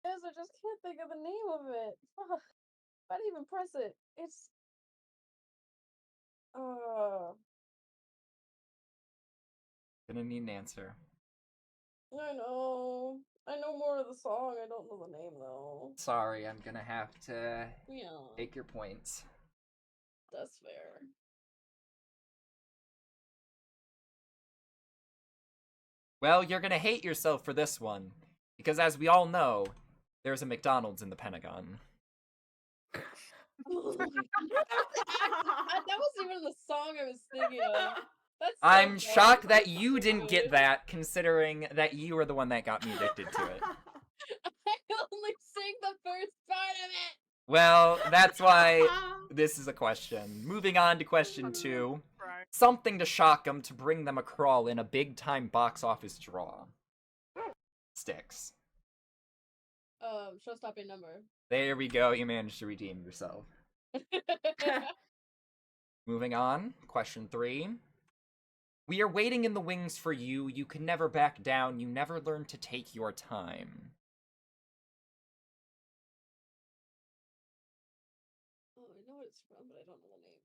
Yes, I just can't think of the name of it. Fuck. I didn't even press it. It's Gonna need an answer. I know. I know more of the song. I don't know the name though. Sorry, I'm gonna have to Yeah, take your points. that's fair. Well, you're gonna hate yourself for this one, because as we all know, there's a McDonald's in the Pentagon. That wasn't even the song I was thinking of. That's so I'm dumb. shocked that you didn't get that, considering that you were the one that got me addicted to it. I only sing the first part of it. Well, that's why this is a question. Moving on to question 2. Right. Something to shock them to bring them a crawl in a big-time box office draw. Sticks. Show-stopping number. There we go, you managed to redeem yourself. Moving on, question 3. We are waiting in the wings for you, you can never back down, you never learn to take your time. Oh, I know what it's from, but I don't know the name.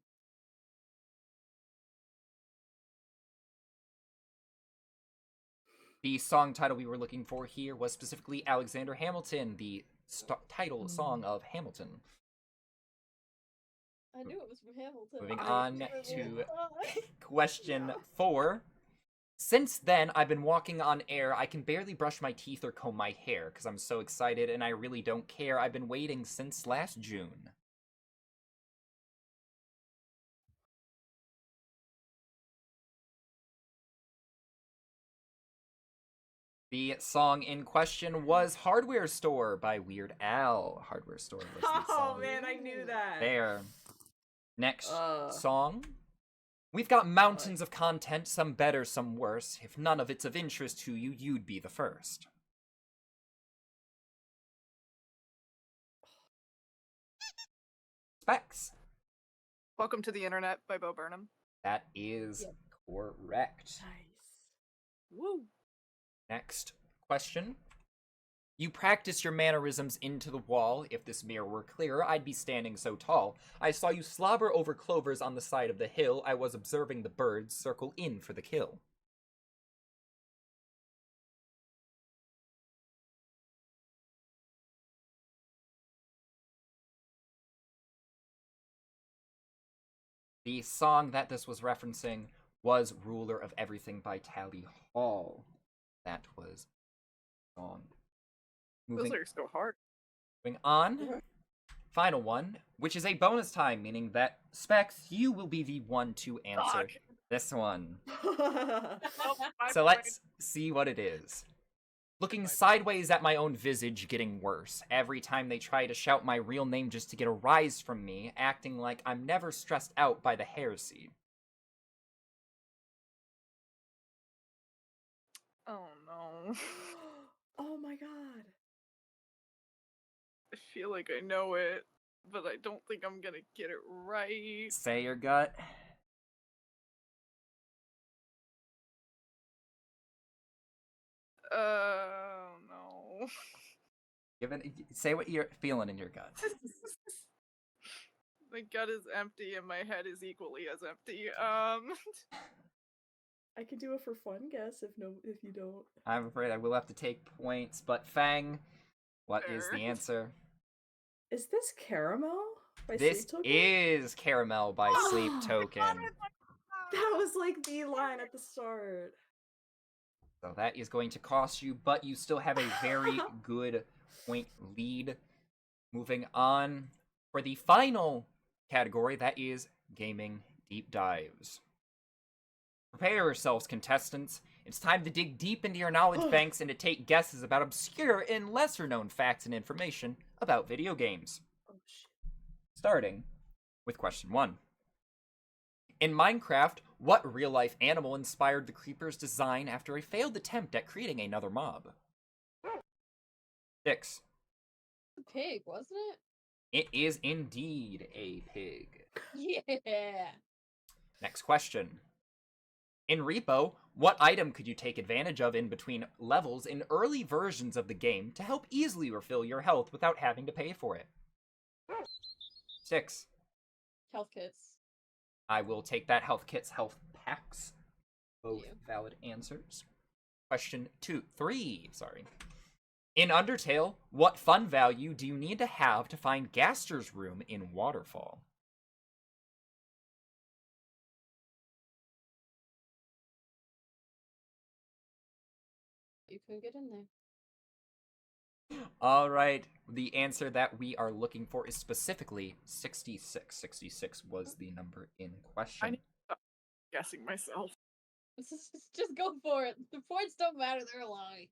The song title we were looking for here was specifically Alexander Hamilton, the title song of Hamilton. I knew it was from Hamilton. Moving I on never to knew. question 4. Since then, I've been walking on air. I can barely brush my teeth or comb my hair because I'm so excited and I really don't care. I've been waiting since last June. The song in question was Hardware Store by Weird Al. Hardware Store was the Oh song. man, I knew that. There. Next song. We've got mountains of content, some better, some worse. If none of it's of interest to you, you'd be the first. Specs. Welcome to the Internet by Bo Burnham. That is correct. Nice. Woo! Next question. You practice your mannerisms into the wall. If this mirror were clearer, I'd be standing so tall. I saw you slobber over clovers on the side of the hill. I was observing the birds circle in for the kill. The song that this was referencing was Ruler of Everything by Tally Hall. That was the song. Those lyrics go hard. Moving on. Final one, which is a bonus time, meaning that, Specs, you will be the one to answer this one. So let's see what it is. Looking sideways at my own visage, getting worse. Every time they try to shout my real name just to get a rise from me, acting like I'm never stressed out by the heresy. Oh no. Oh my god. I feel like I know it, but I don't think I'm gonna get it right. Say your gut. No. Say what you're feeling in your gut. My gut is empty and my head is equally as empty. I can do a for fun guess if you don't. I'm afraid I will have to take points, but Fang, what is the Fair. answer? Is this Caramel by This Sleep Token? is Caramel by Sleep Token. That was like the line at the start. So that is going to cost you, but you still have a very good point lead. Moving on for the final category, that is Gaming Deep Dives. Prepare yourselves, contestants. It's time to dig deep into your knowledge banks and to take guesses about obscure and lesser-known facts and information about video games. Oh shit. Starting with question 1. In Minecraft, what real-life animal inspired the creeper's design after a failed attempt at creating another mob? 6. A pig, wasn't it? It is indeed a pig. Yeah. Next question. In Repo, what item could you take advantage of in between levels in early versions of the game to help easily refill your health without having to pay for it? 6. Health kits. I will take that. Health kits, health packs. Both Yeah. valid answers. Question 3. In Undertale, what fun value do you need to have to find Gaster's room in Waterfall? can get in there. All right. The answer that we are looking for is specifically 66. 66 was the number in question. I need to stop guessing myself. Just go for it. The points don't matter, they're a lie.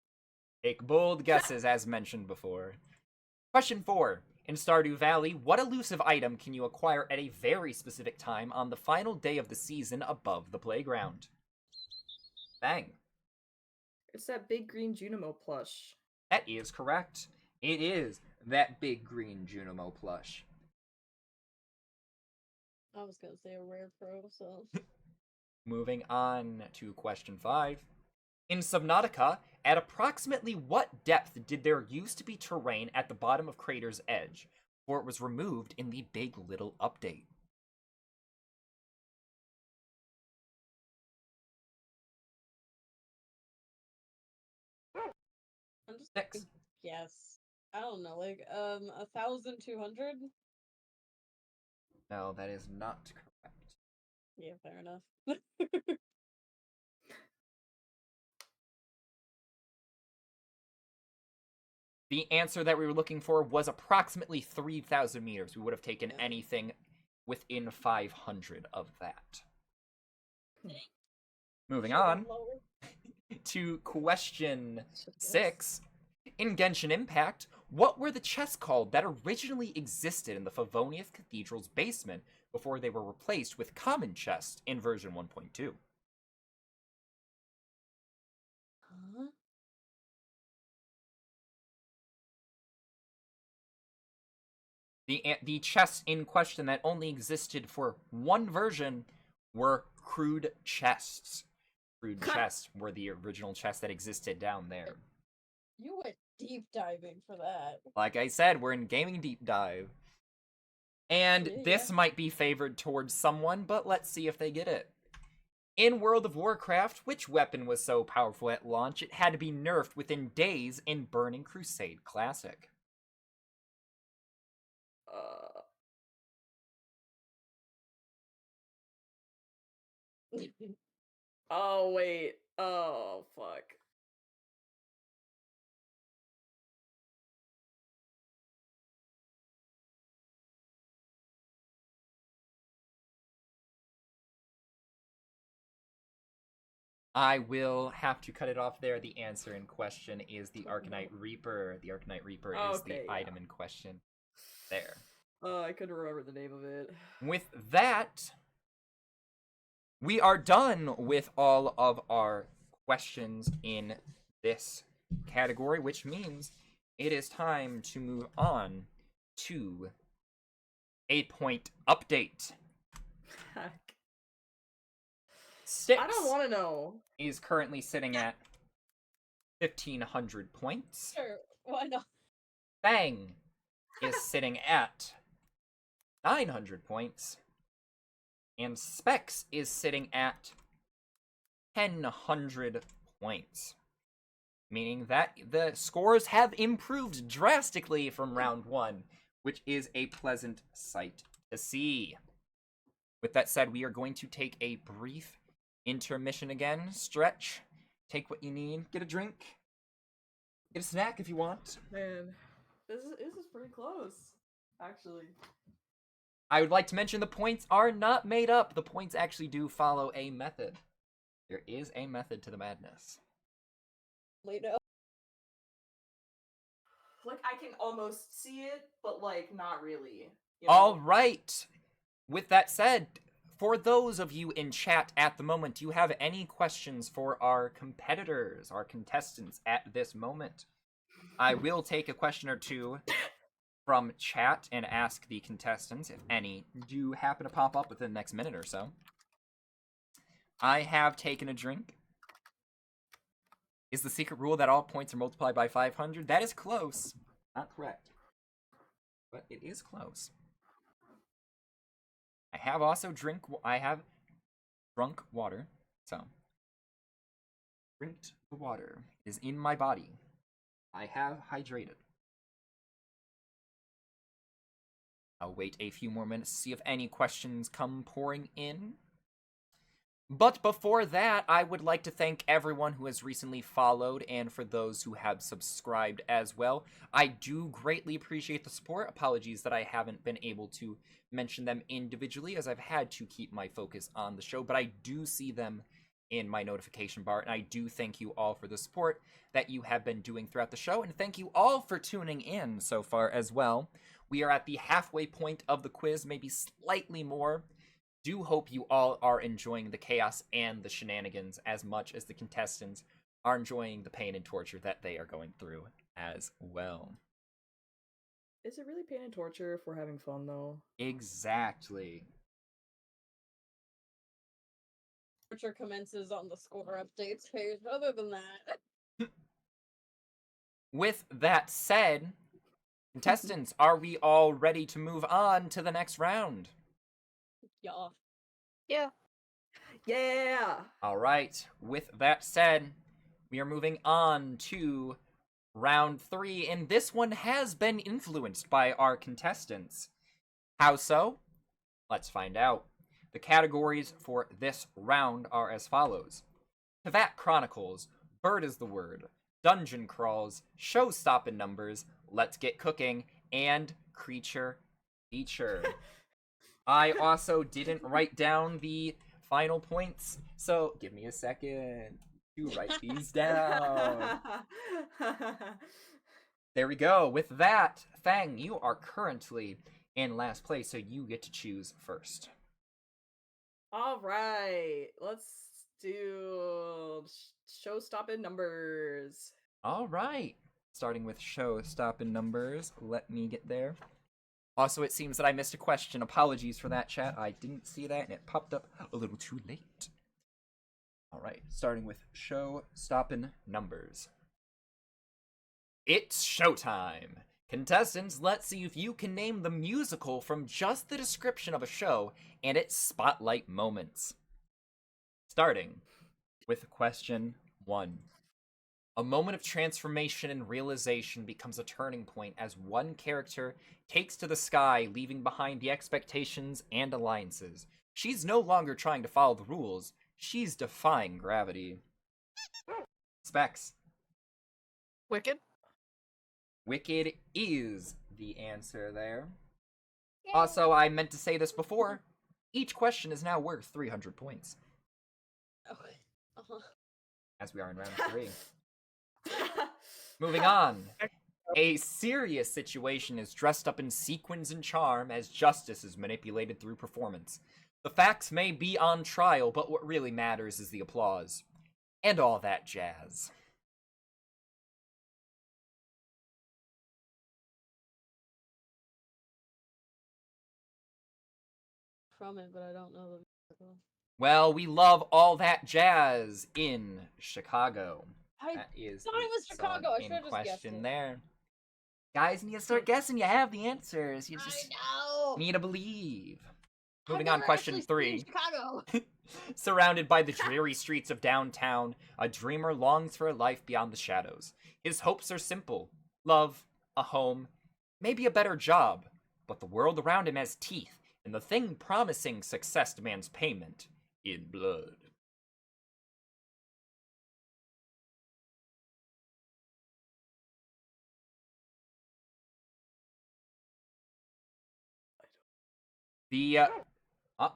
Take bold guesses, as mentioned before. Question 4. In Stardew Valley, what elusive item can you acquire at a very specific time on the final day of the season above the playground? Bang. It's that big green Junimo plush. That is correct. It is that big green Junimo plush. I was gonna say a rare pro, so. Moving on to question 5. In Subnautica, at approximately what depth did there used to be terrain at the bottom of Crater's Edge, before it was removed in the Big Little update? I'm just 6. yes. I don't know, like 1,200? No, that is not correct. Yeah, fair enough. The answer that we were looking for was approximately 3,000 meters. We would have taken Yeah. anything within 500 of that. Moving on to question 6. In Genshin Impact, what were the chests called that originally existed in the Favonius Cathedral's basement before they were replaced with common chests in version 1.2? Huh? The chests in question that only existed for one version were crude chests. Crude chests were the original chests that existed down there. You went deep diving for that. Like I said, we're in Gaming Deep Dive. And Yeah. this might be favored towards someone, but let's see if they get it. In World of Warcraft, which weapon was so powerful at launch it had to be nerfed within days in Burning Crusade Classic? Oh, wait. Oh, fuck. I will have to cut it off there. The answer in question is the Arcanite Reaper. The Arcanite Reaper is the Okay, yeah. item in question there. I couldn't remember the name of it. With that, we are done with all of our questions in this category, which means it is time to move on to 8-point update. Heck. 6 I don't want to know. is currently sitting at 1,500 points. Sure, why not? Bang is sitting at 900 points. And Specs is sitting at 1,000 points. Meaning that the scores have improved drastically from round 1, which is a pleasant sight to see. With that said, we are going to take a brief intermission again. Stretch, take what you need, get a drink, get a snack if you want. Man, this is pretty close, actually. I would like to mention the points are not made up. The points actually do follow a method. There is a method to the madness. Later. Like, I can almost see it, but, like, not really. You know? All right. With that said, for those of you in chat at the moment, do you have any questions for our competitors, our contestants at this moment? I will take a question or two from chat and ask the contestants, if any do happen to pop up within the next minute or so. I have taken a drink. Is the secret rule that all points are multiplied by 500? That is close. Not correct. But it is close. I have also drunk water, so drinked the water. It is in my body. I have hydrated. I'll wait a few more minutes to see if any questions come pouring in. But before that, I would like to thank everyone who has recently followed and for those who have subscribed as well. I do greatly appreciate the support. Apologies that I haven't been able to mention them individually as I've had to keep my focus on the show, but I do see them in my notification bar, and I do thank you all for the support that you have been doing throughout the show, and thank you all for tuning in so far as well. We are at the halfway point of the quiz, maybe slightly more. Do hope you all are enjoying the chaos and the shenanigans as much as the contestants are enjoying the pain and torture that they are going through as well. Is it really pain and torture if we're having fun, though? Exactly. Torture commences on the score updates page. Other than that, With that said, contestants, are we all ready to move on to the next round? yeah. Yeah. Yeah! All right. With that said, we are moving on to round 3, and this one has been influenced by our contestants. How so? Let's find out. The categories for this round are as follows: Kavat Chronicles, Bird is the Word, Dungeon Crawls, Show-Stoppin' Numbers, Let's Get Cooking, and Creature Feature. I also didn't write down the final points, so give me a second to write these down. There we go. With that, Fang, you are currently in last place, so you get to choose first. Alright, let's do show-stopping numbers. All right. Starting with show-stopping numbers. Let me get there. Also, it seems that I missed a question. Apologies for that, chat. I didn't see that, and it popped up a little too late. All right, starting with show-stopping numbers. It's showtime! Contestants, let's see if you can name the musical from just the description of a show and its spotlight moments. Starting with question 1. A moment of transformation and realization becomes a turning point as one character takes to the sky, leaving behind the expectations and alliances. She's no longer trying to follow the rules, she's defying gravity. Specs. Wicked. Wicked is the answer there. Also, I meant to say this before. Each question is now worth 300 points, Okay. Uh-huh. as we are in round 3. Moving on. A serious situation is dressed up in sequins and charm as justice is manipulated through performance. The facts may be on trial, but what really matters is the applause. And all that jazz. From it, but I don't know the musical. Well, we love all that jazz in Chicago. I That is thought it was the song Chicago. I in should've just guessed question it. there. Guys, need to start guessing. You have the answers. You just I know. need to believe. I've Moving on, never question actually seen 3. Chicago. Surrounded by the dreary streets of downtown, a dreamer longs for a life beyond the shadows. His hopes are simple: love, a home, maybe a better job. But the world around him has teeth, and the thing promising success demands payment in blood. The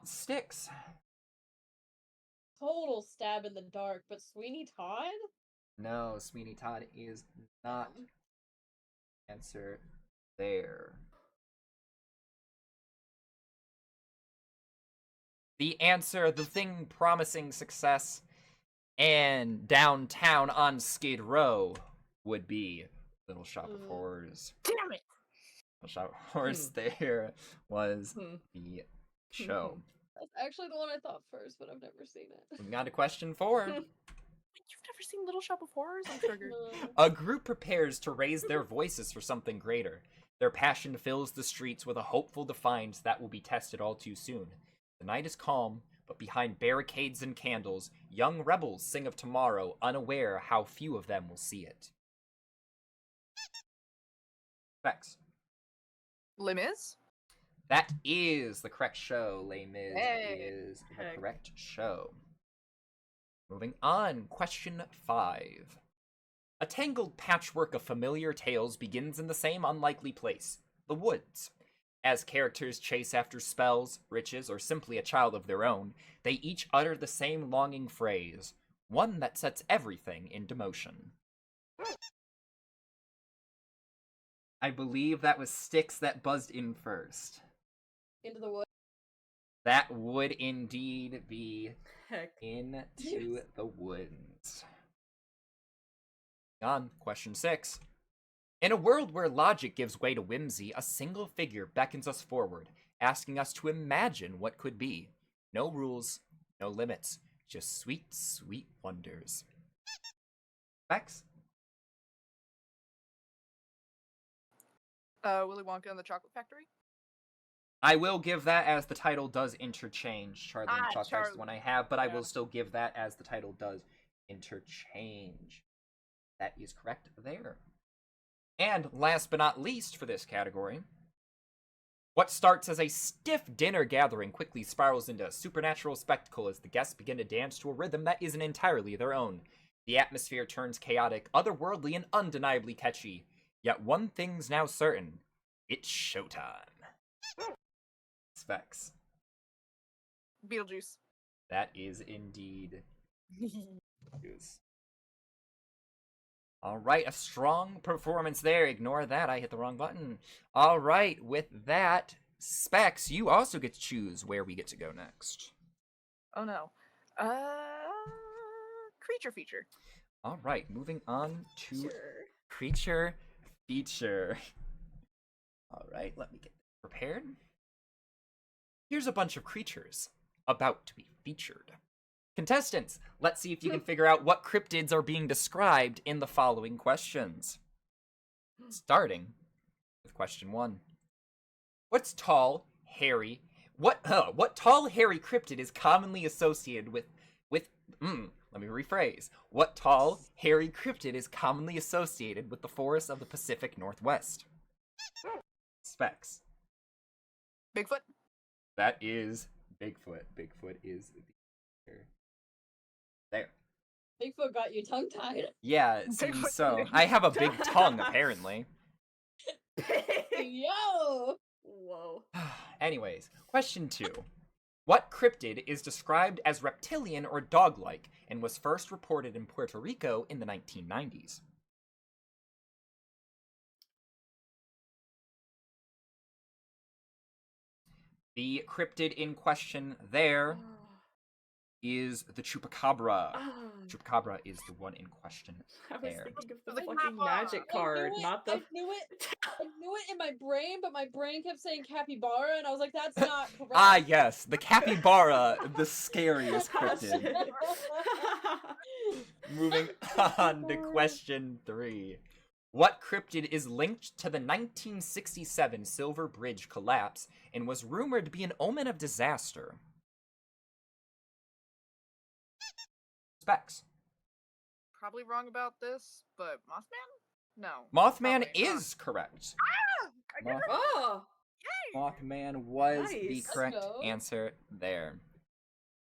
sticks. Total stab in the dark, but Sweeney Todd? No, Sweeney Todd is not answer there. The answer, the thing promising success and downtown on Skid Row, would be Little Shop of Horrors. Damn it! Little Shop of Horrors there was the show. That's actually the one I thought first, but I've never seen it. Moving on to question 4. You've never seen Little Shop of Horrors? I'm triggered. No. A group prepares to raise their voices for something greater. Their passion fills the streets with a hopeful defiance that will be tested all too soon. The night is calm, but behind barricades and candles, young rebels sing of tomorrow, unaware how few of them will see it. Specs. Les Mis? That is the correct show. Les Mis Hey. is the Heck. correct show. Moving on, question 5. A tangled patchwork of familiar tales begins in the same unlikely place, the woods. As characters chase after spells, riches, or simply a child of their own, they each utter the same longing phrase, one that sets everything into motion. I believe that was Styx that buzzed in first. Into the woods. That would indeed be Heck. Into the Woods. On, question 6. In a world where logic gives way to whimsy, a single figure beckons us forward, asking us to imagine what could be. No rules, no limits, just sweet, sweet wonders. Bex? Willy Wonka and the Chocolate Factory. I will give that as the title does interchange. Charlie and the Chocolate Factory is the one I have, but I Yeah. will still give that as the title does interchange. That is correct there. And last but not least for this category, what starts as a stiff dinner gathering quickly spirals into a supernatural spectacle as the guests begin to dance to a rhythm that isn't entirely their own. The atmosphere turns chaotic, otherworldly, and undeniably catchy. Yet one thing's now certain. It's showtime. Specs. Beetlejuice. That is indeed juice. Alright, a strong performance there. Ignore that, I hit the wrong button. Alright, with that, Specs, you also get to choose where we get to go next. Oh no. Creature feature. Alright, moving on to Sure. creature feature. Alright, let me get prepared. Here's a bunch of creatures about to be featured. Contestants, let's see if you can figure out what cryptids are being described in the following questions. Starting with question 1. What tall, hairy cryptid is commonly associated with let me rephrase. What tall, hairy cryptid is commonly associated with the forests of the Pacific Northwest? Specs. Bigfoot. That is Bigfoot. Bigfoot is there. Bigfoot got you tongue-tied. Yeah, it seems Bigfoot so. did. I have a big tongue, apparently. Yo! Whoa. Anyways, question 2. What cryptid is described as reptilian or dog-like and was first reported in Puerto Rico in the 1990s? The cryptid in question there is the chupacabra. Chupacabra is the one in question I was there. thinking of the The fucking Kappa. magic card, not the. I knew it in my brain, but my brain kept saying capybara, and I was like, that's not correct. Ah, yes, the capybara, the scariest cryptid. Moving on to question 3. What cryptid is linked to the 1967 Silver Bridge collapse and was rumored to be an omen of disaster? Specs. Probably wrong about this, but Mothman? No. Mothman probably not. is correct. I get it. Oh! Mothman was the Nice. correct Let's go. answer there.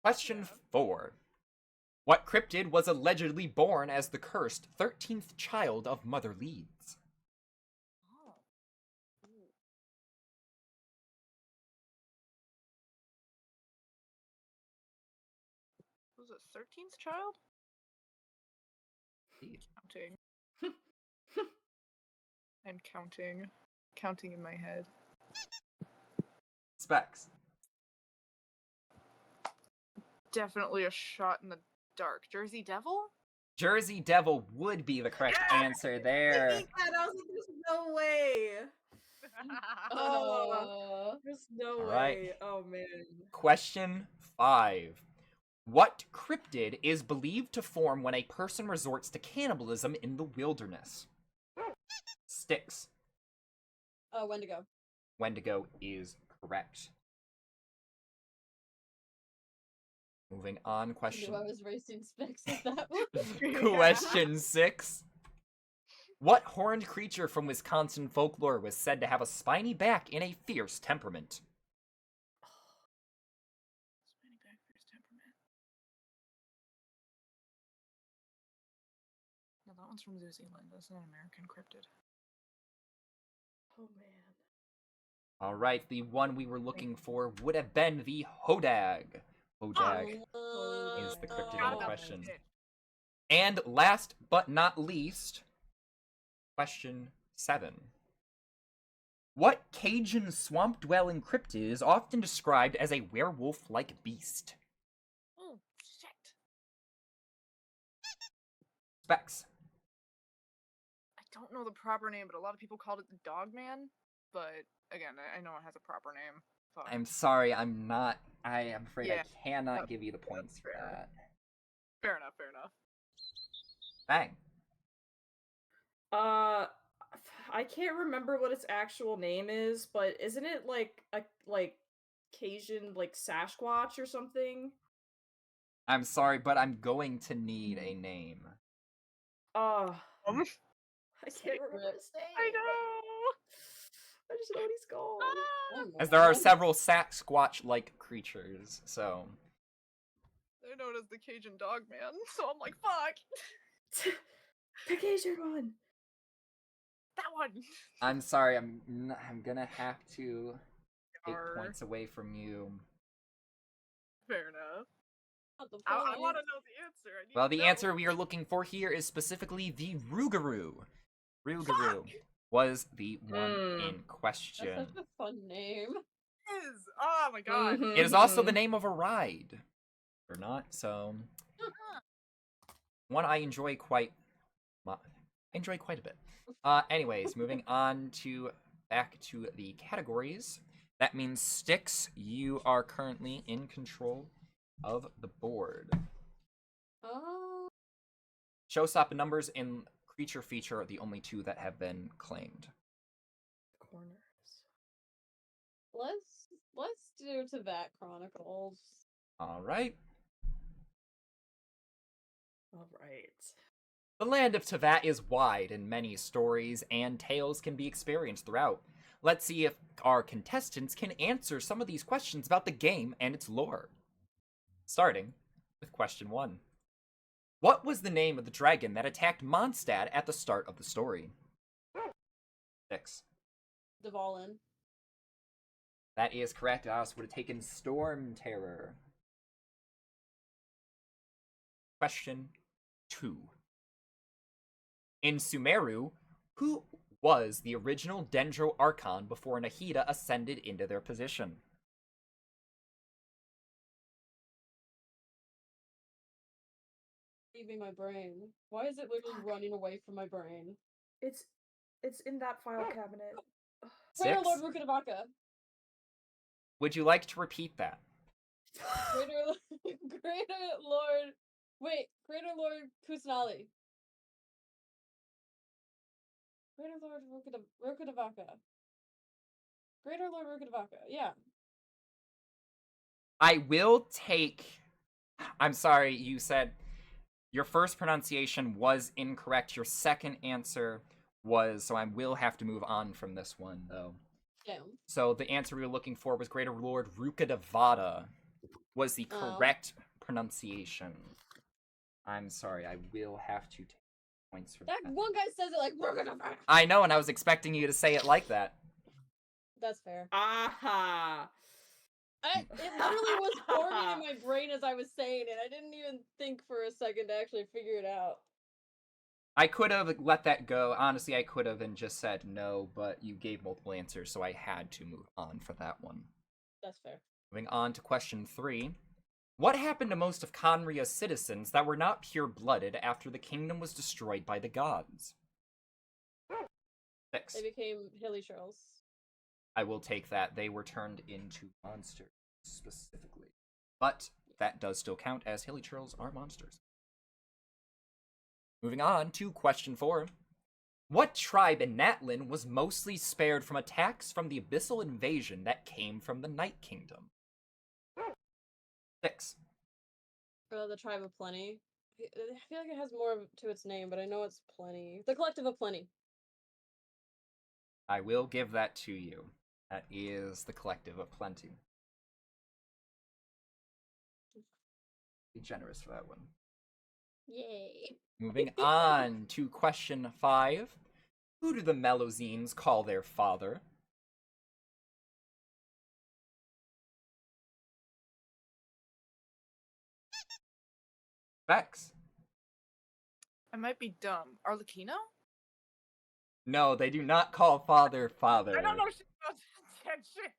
Question Yeah. 4. What cryptid was allegedly born as the cursed 13th child of Mother Leeds? Oh. Ooh. Was it 13th child? Counting. I'm counting. Counting in my head. Specs. Definitely a shot in the dark. Jersey Devil? Jersey Devil would be the correct answer there. I was like, there's no way. Oh. There's no All way. right. Oh man. Question 5. What cryptid is believed to form when a person resorts to cannibalism in the wilderness? Styx. Wendigo. Wendigo is correct. Moving on, I question knew I was racing specs with that one. Question 6. What horned creature from Wisconsin folklore was said to have a spiny back and a fierce temperament? Spinning back fierce temperament. one's from New Zealand. That's not American cryptid. Oh man. All right, the one we were looking for would have been the Hodag. Hodag is the cryptid Forgot in about question. that. And last but not least, question 7. What Cajun swamp-dwelling cryptid is often described as a werewolf-like beast? Oh shit! Specs. I don't know the proper name, but a lot of people called it the Dog Man. But again, I know it has a proper name. Fuck. I'm sorry, I'm not. I am afraid Yeah, I cannot that- give you the points for fair. that. Fair enough. Fair enough. Bang. I can't remember what its actual name is, but isn't it like a Cajun like Sasquatch or something? I'm sorry, but I'm going to need a name. I Um, can't remember his name. I know. I just know what he's called. As there are several Sasquatch-like creatures, so... They're known as the Cajun Dog Man, so I'm like, fuck. The Cajun one. That one. I'm sorry, I'm gonna have to take Arr. points away from you. Fair enough. Not the I point. want to know the answer. I need Well, to the know. answer we are looking for here is specifically the Rougarou. Rougarou was the one in That's question. such a fun name. Is. Oh my god. Mhm. It is also the name of a ride. Or not, so... One I enjoy quite... I enjoy quite a bit. Anyways, moving on to... Back to the categories. That means Styx, you are currently in control of the board. Oh, Showstopper numbers and creature feature are the only two that have been claimed. Corners. let's do Teyvat Chronicles. Alright. All right. The land of Teyvat is wide, and many stories and tales can be experienced throughout. Let's see if our contestants can answer some of these questions about the game and its lore. Starting with question 1. What was the name of the dragon that attacked Mondstadt at the start of the story? 6. Dvalin. That is correct. I also would have taken Storm Terror. Question 2. In Sumeru, who was the original Dendro Archon before Nahida ascended into their position? Leaving my brain. Why is it literally Fuck. running away from my brain? It's in that file cabinet. Greater 6. Lord Rukadavaka. Would you like to repeat that? Greater Lord. Wait, Greater Lord Kusanali. Greater Lord Rukadavaka. Greater Lord Rukadavaka. Yeah. I will take... I'm sorry, you said your first pronunciation was incorrect. Your second answer was, so I will have to move on from this one, though. Damn. So the answer we were looking for was Greater Lord Rukadavada was the Oh. correct pronunciation. I'm sorry, I will have to take points for that. That one guy says it like Rukadavaka. I know, and I was expecting you to say it like that. That's fair. Aha! It literally was forming in my brain as I was saying it. I didn't even think for a second to actually figure it out. I could have let that go. Honestly, I could have and just said no, but you gave multiple answers, so I had to move on for that one. That's fair. Moving on to question 3. What happened to most of Conria's citizens that were not pure-blooded after the kingdom was destroyed by the gods? 6. They became hilly churls. I will take that. They were turned into monsters, specifically. But that does still count, as hilly churls are monsters. Moving on to question 4. What tribe in Natlin was mostly spared from attacks from the abyssal invasion that came from the Night Kingdom? 6. The Tribe of Plenty. I feel like it has more to its name, but I know it's Plenty. The Collective of Plenty. I will give that to you. That is the Collective of Plenty. Be generous for that one. Yay. Moving on to question 5. Who do the Melusines call their father? Vex. I might be dumb. Arlecchino? No, they do not call father father. I don't know shit about that shit.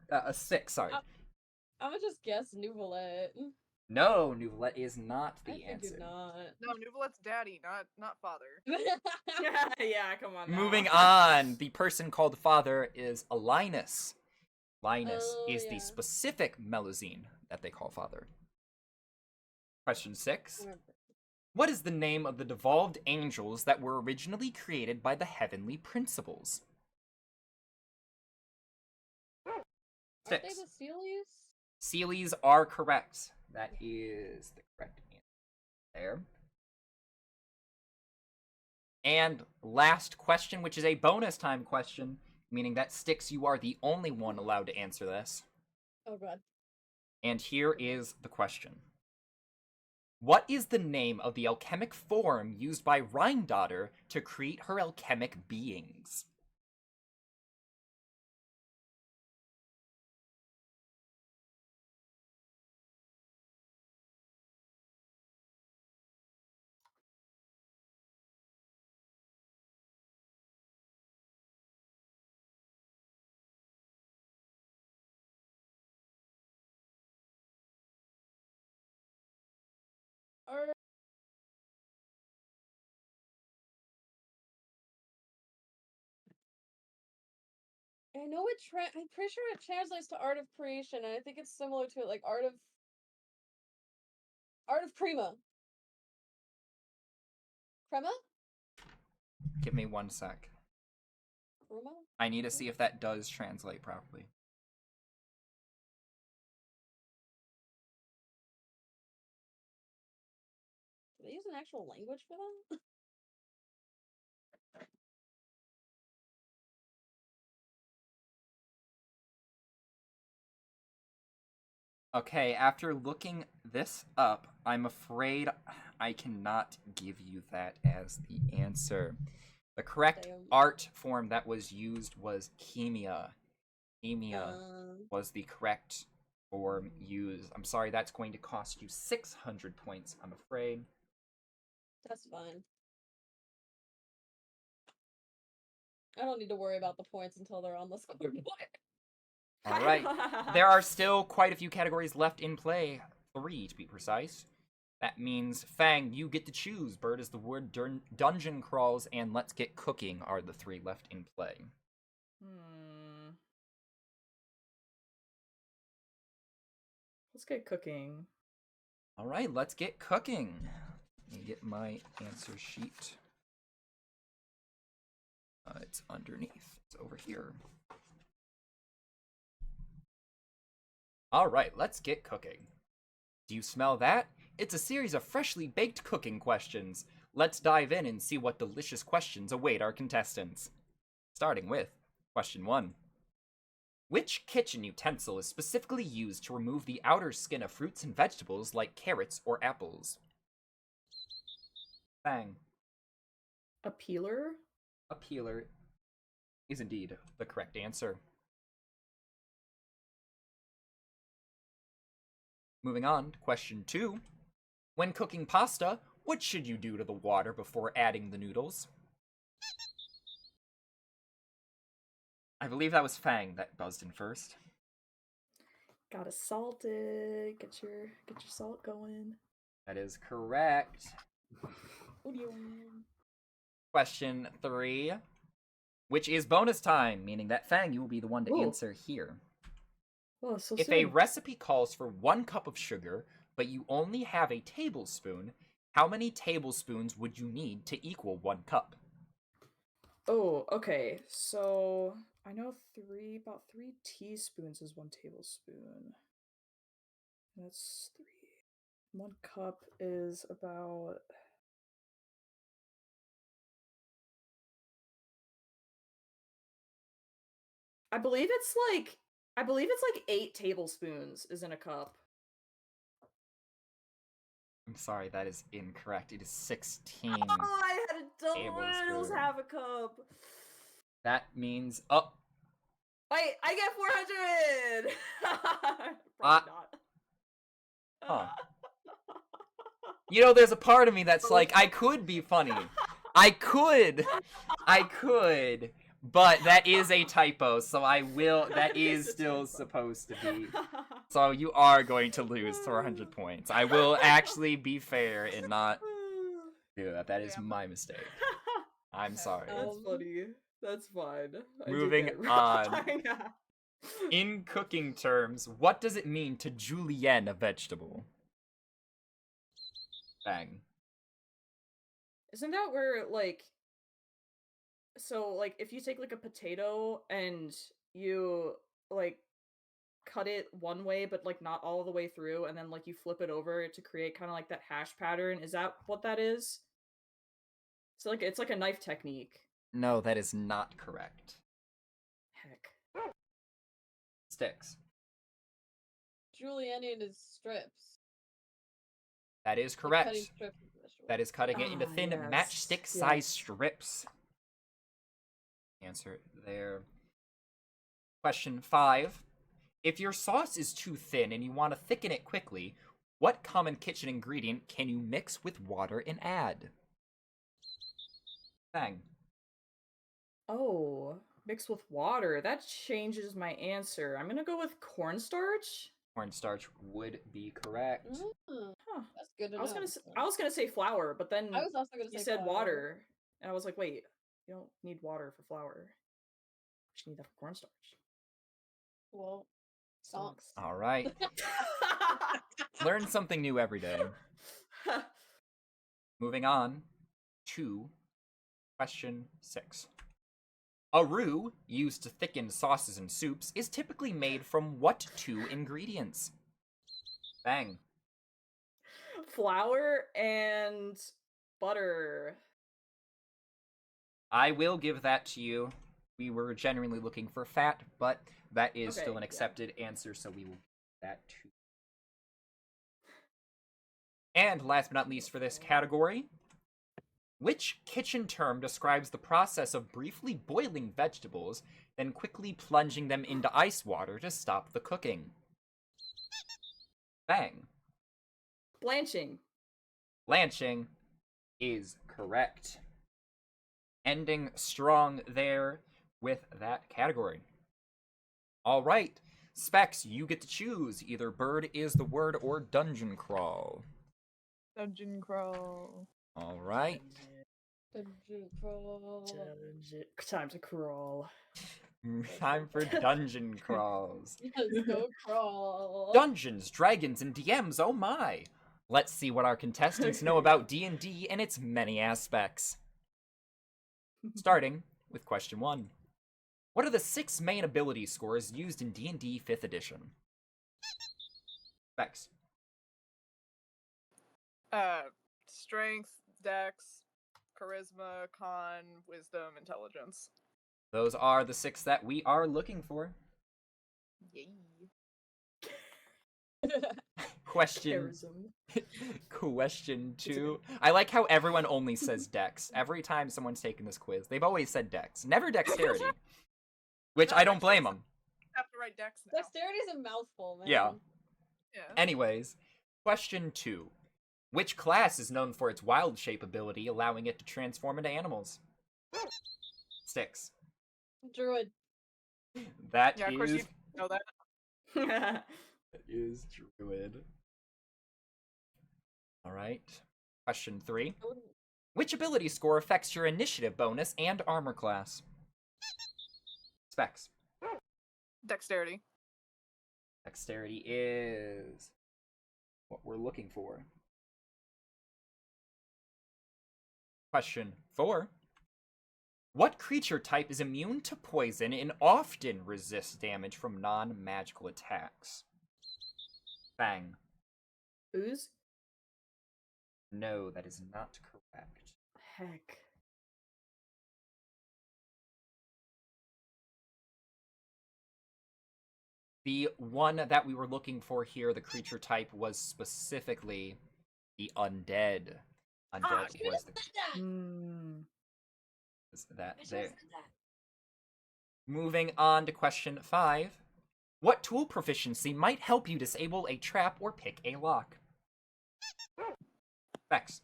A 6, sorry. I'm gonna just guess Nouvelette. No, Nouvelette is not the I answer. do not. No, Nouvelette's daddy, not father. Yeah, come on now. Moving on, the person called father is Linus. Linus Oh, is yeah. the specific Melusine that they call father. Question 6. What is the name of the devolved angels that were originally created by the heavenly principles? Aren't they 6. the Sealies? Sealies are correct. That is the correct answer there. And last question, which is a bonus time question, meaning that Styx, you are the only one allowed to answer this. Oh god. And here is the question. What is the name of the alchemic form used by Rheindotter to create her alchemic beings? Or I know I'm pretty sure it translates to art of creation, and I think it's similar to it, like art of crema. Crema? Give me 1 sec. Crema? I need to see if that does translate properly. Do they use an actual language for them? Okay, after looking this up, I'm afraid I cannot give you that as the answer. The correct Damn. art form that was used was chemia. Chemia was the correct form used. I'm sorry, that's going to cost you 600 points, I'm afraid. That's fine. I don't need to worry about the points until they're on the scoreboard. All right. There are still quite a few categories left in play. 3, to be precise. That means, Fang, you get to choose. Bird is the word, dungeon crawls, and let's get cooking are the 3 left in play. Let's get cooking. All right, let's get cooking. Let me get my answer sheet. It's underneath. It's over here. All right, let's get cooking. Do you smell that? It's a series of freshly baked cooking questions. Let's dive in and see what delicious questions await our contestants. Starting with question 1. Which kitchen utensil is specifically used to remove the outer skin of fruits and vegetables like carrots or apples? Bang. A peeler? A peeler is indeed the correct answer. Moving on to question 2. When cooking pasta, what should you do to the water before adding the noodles? I believe that was Fang that buzzed in first. Gotta salt it. Get your salt going. That is correct. What do you want? Question 3, which is bonus time, meaning that Fang, you will be the one to answer here. Oh, so If soon. a recipe calls for 1 cup of sugar, but you only have a tablespoon, how many tablespoons would you need to equal 1 cup? Oh, okay. So I know about 3 teaspoons is 1 tablespoon. That's 3. 1 cup is about... I believe it's like 8 tablespoons is in a cup. I'm sorry, that is incorrect. It is 16 Oh, I had a double and it was tablespoon. half a cup. That means oh, Wait, I get 400! Ah. Probably not. huh. You know, there's a part of me that's like, I could be funny. I could, but that is a typo, so I will. That is a still typo. supposed to be. So you are going to lose 400 points. I will actually be fair and not do that. That is Yeah. my mistake. I'm Okay. sorry. That's funny. That's fine. I did Moving get it on. wrong. In cooking terms, what does it mean to julienne a vegetable? Bang. Isn't that where, like, so, like, if you take, like, a potato and you, like, cut it one way, but, like, not all the way through, and then, like, you flip it over to create kind of like that hash pattern, is that what that is? So, like, it's like a knife technique. No, that is not correct. Heck. Sticks. Juliennian is strips. That is Like correct. cutting strips of vegetable. That is cutting it into Ah, thin yes, matchstick-sized yes. strips. Answer there. Question 5. If your sauce is too thin and you want to thicken it quickly, what common kitchen ingredient can you mix with water and add? Bang. Oh, mixed with water. That changes my answer. I'm gonna go with cornstarch. Cornstarch would be correct. Mm, Huh. that's good to I was know. gonna say flour, but then I was also gonna you say said flour. water, and I was like, wait, you don't need water for flour. You just need that for cornstarch. Well, Sucks. All right. Learn something new every day. Moving on to question 6. A roux, used to thicken sauces and soups, is typically made from what 2 ingredients? Bang. Flour and butter. I will give that to you. We were genuinely looking for fat, but that is Okay, still an yeah. accepted answer, so we will give that to you. And last but not least for this category, which kitchen term describes the process of briefly boiling vegetables, then quickly plunging them into ice water to stop the cooking? Bang. Blanching. Blanching is correct. Ending strong there with that category. All right, Specs, you get to choose. Either bird is the word or dungeon crawl. Dungeon crawl. All right. Dungeon crawl. Time to crawl. Time for dungeon crawls. Let's go crawl. Dungeons, dragons, and DMs, oh my! Let's see what our contestants know about D&D and its many aspects. Starting with question 1. What are the 6 main ability scores used in D&D 5th edition? Specs. Strength, dex, charisma, con, wisdom, intelligence. Those are the 6 that we are looking for. Yay. Question 2. I like how everyone only says dex. Every time someone's taken this quiz, they've always said dex. Never dexterity. Which No, I don't actually, blame them. Have to write dex now. Dexterity is a mouthful, man. Yeah. Yeah. Anyways, question 2. Which class is known for its wild shape ability, allowing it to transform into animals? Sticks. Druid. That Yeah, of course is... you know that. That is druid. Alright. Question 3. Which ability score affects your initiative bonus and armor class? Specs. Dexterity. Dexterity is what we're looking for. Question 4. What creature type is immune to poison and often resists damage from non-magical attacks? Bang. Ooze? No, that is not correct. Heck. The one that we were looking for here, the creature type, was specifically The undead. Ah, Undead You was just said that! that I just there. said that. Moving on to question 5. What tool proficiency might help you disable a trap or pick a lock? Specs.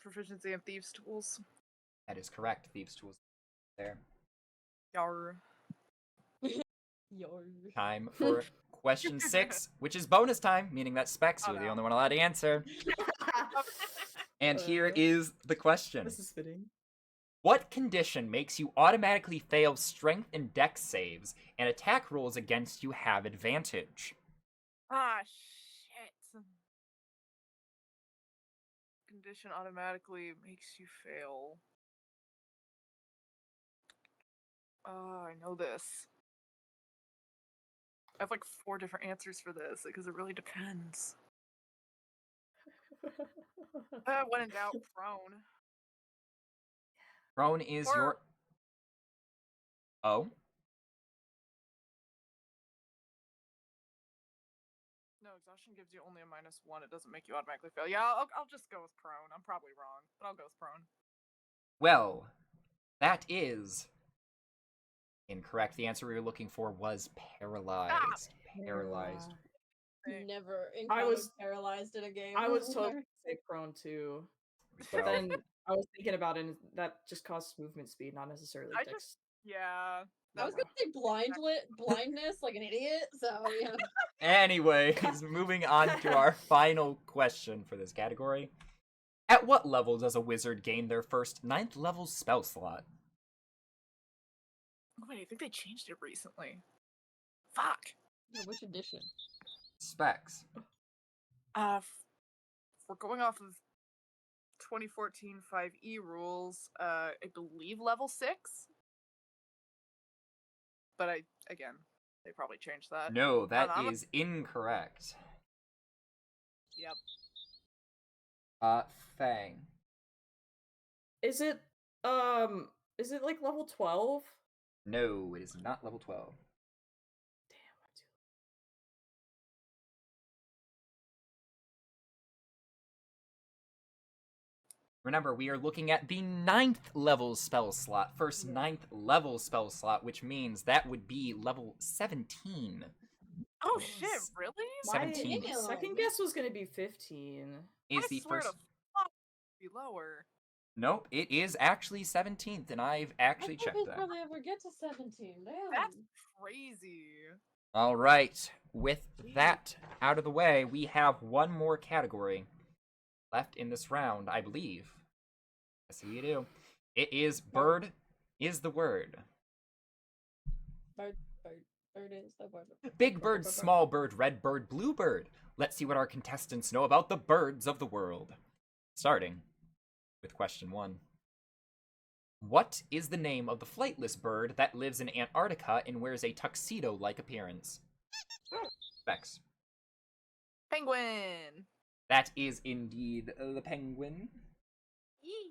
Proficiency in thieves' tools. That is correct. Thieves' tools there. Yar. Your. Time for question 6, which is bonus time, meaning that Specs, Oh, you're the no. only one allowed to answer. And here is the question. This is fitting. What condition makes you automatically fail strength and dex saves, and attack rolls against you have advantage? Ah, shit. Condition automatically makes you fail. I know this. I have like 4 different answers for this because it really depends. When in doubt, prone. Prone is Or- your... Oh? No, exhaustion gives you only a -1. It doesn't make you automatically fail. Yeah, I'll just go with prone. I'm probably wrong, but I'll go with prone. Well, that is... incorrect. The answer we were looking for was paralyzed. Paralyzed. Dang. Never I encountered was- paralyzed in a game. I was before. totally say prone too, Well, but then I was thinking about it, and that just costs movement speed, not necessarily I dex. just- Yeah. I was gonna say blindness like an idiot, so yeah. anyways, moving on to our final question for this category. At what level does a wizard gain their first 9th level spell slot? Oh, wait, I think they changed it recently. Fuck. Yeah, which edition? Specs. We're going off of 2014 5e rules. I believe level 6. But again, they probably changed that. No, that I'm- is incorrect. Yep. Fang. Is it like level 12? No, it is not level 12. Damn, I do. Remember, we are looking at the 9th level spell slot. First 9th level spell slot, which means that would be level 17. Oh Yes. shit, really? My 17 Damn. second guess was gonna be 15. is I the swear first... to fuck, be lower. Nope, it is actually 17th, and I've actually I checked thought that. hardly ever get to 17. Damn. That's crazy. All right, with that out of the way, we have one more category left in this round, I believe. Yes, we do. It is bird is the word. Bird is the word. Big bird, small bird, red bird, blue bird. Let's see what our contestants know about the birds of the world. Starting with question 1. What is the name of the flightless bird that lives in Antarctica and wears a tuxedo-like appearance? Specs. Penguin. That is indeed the penguin.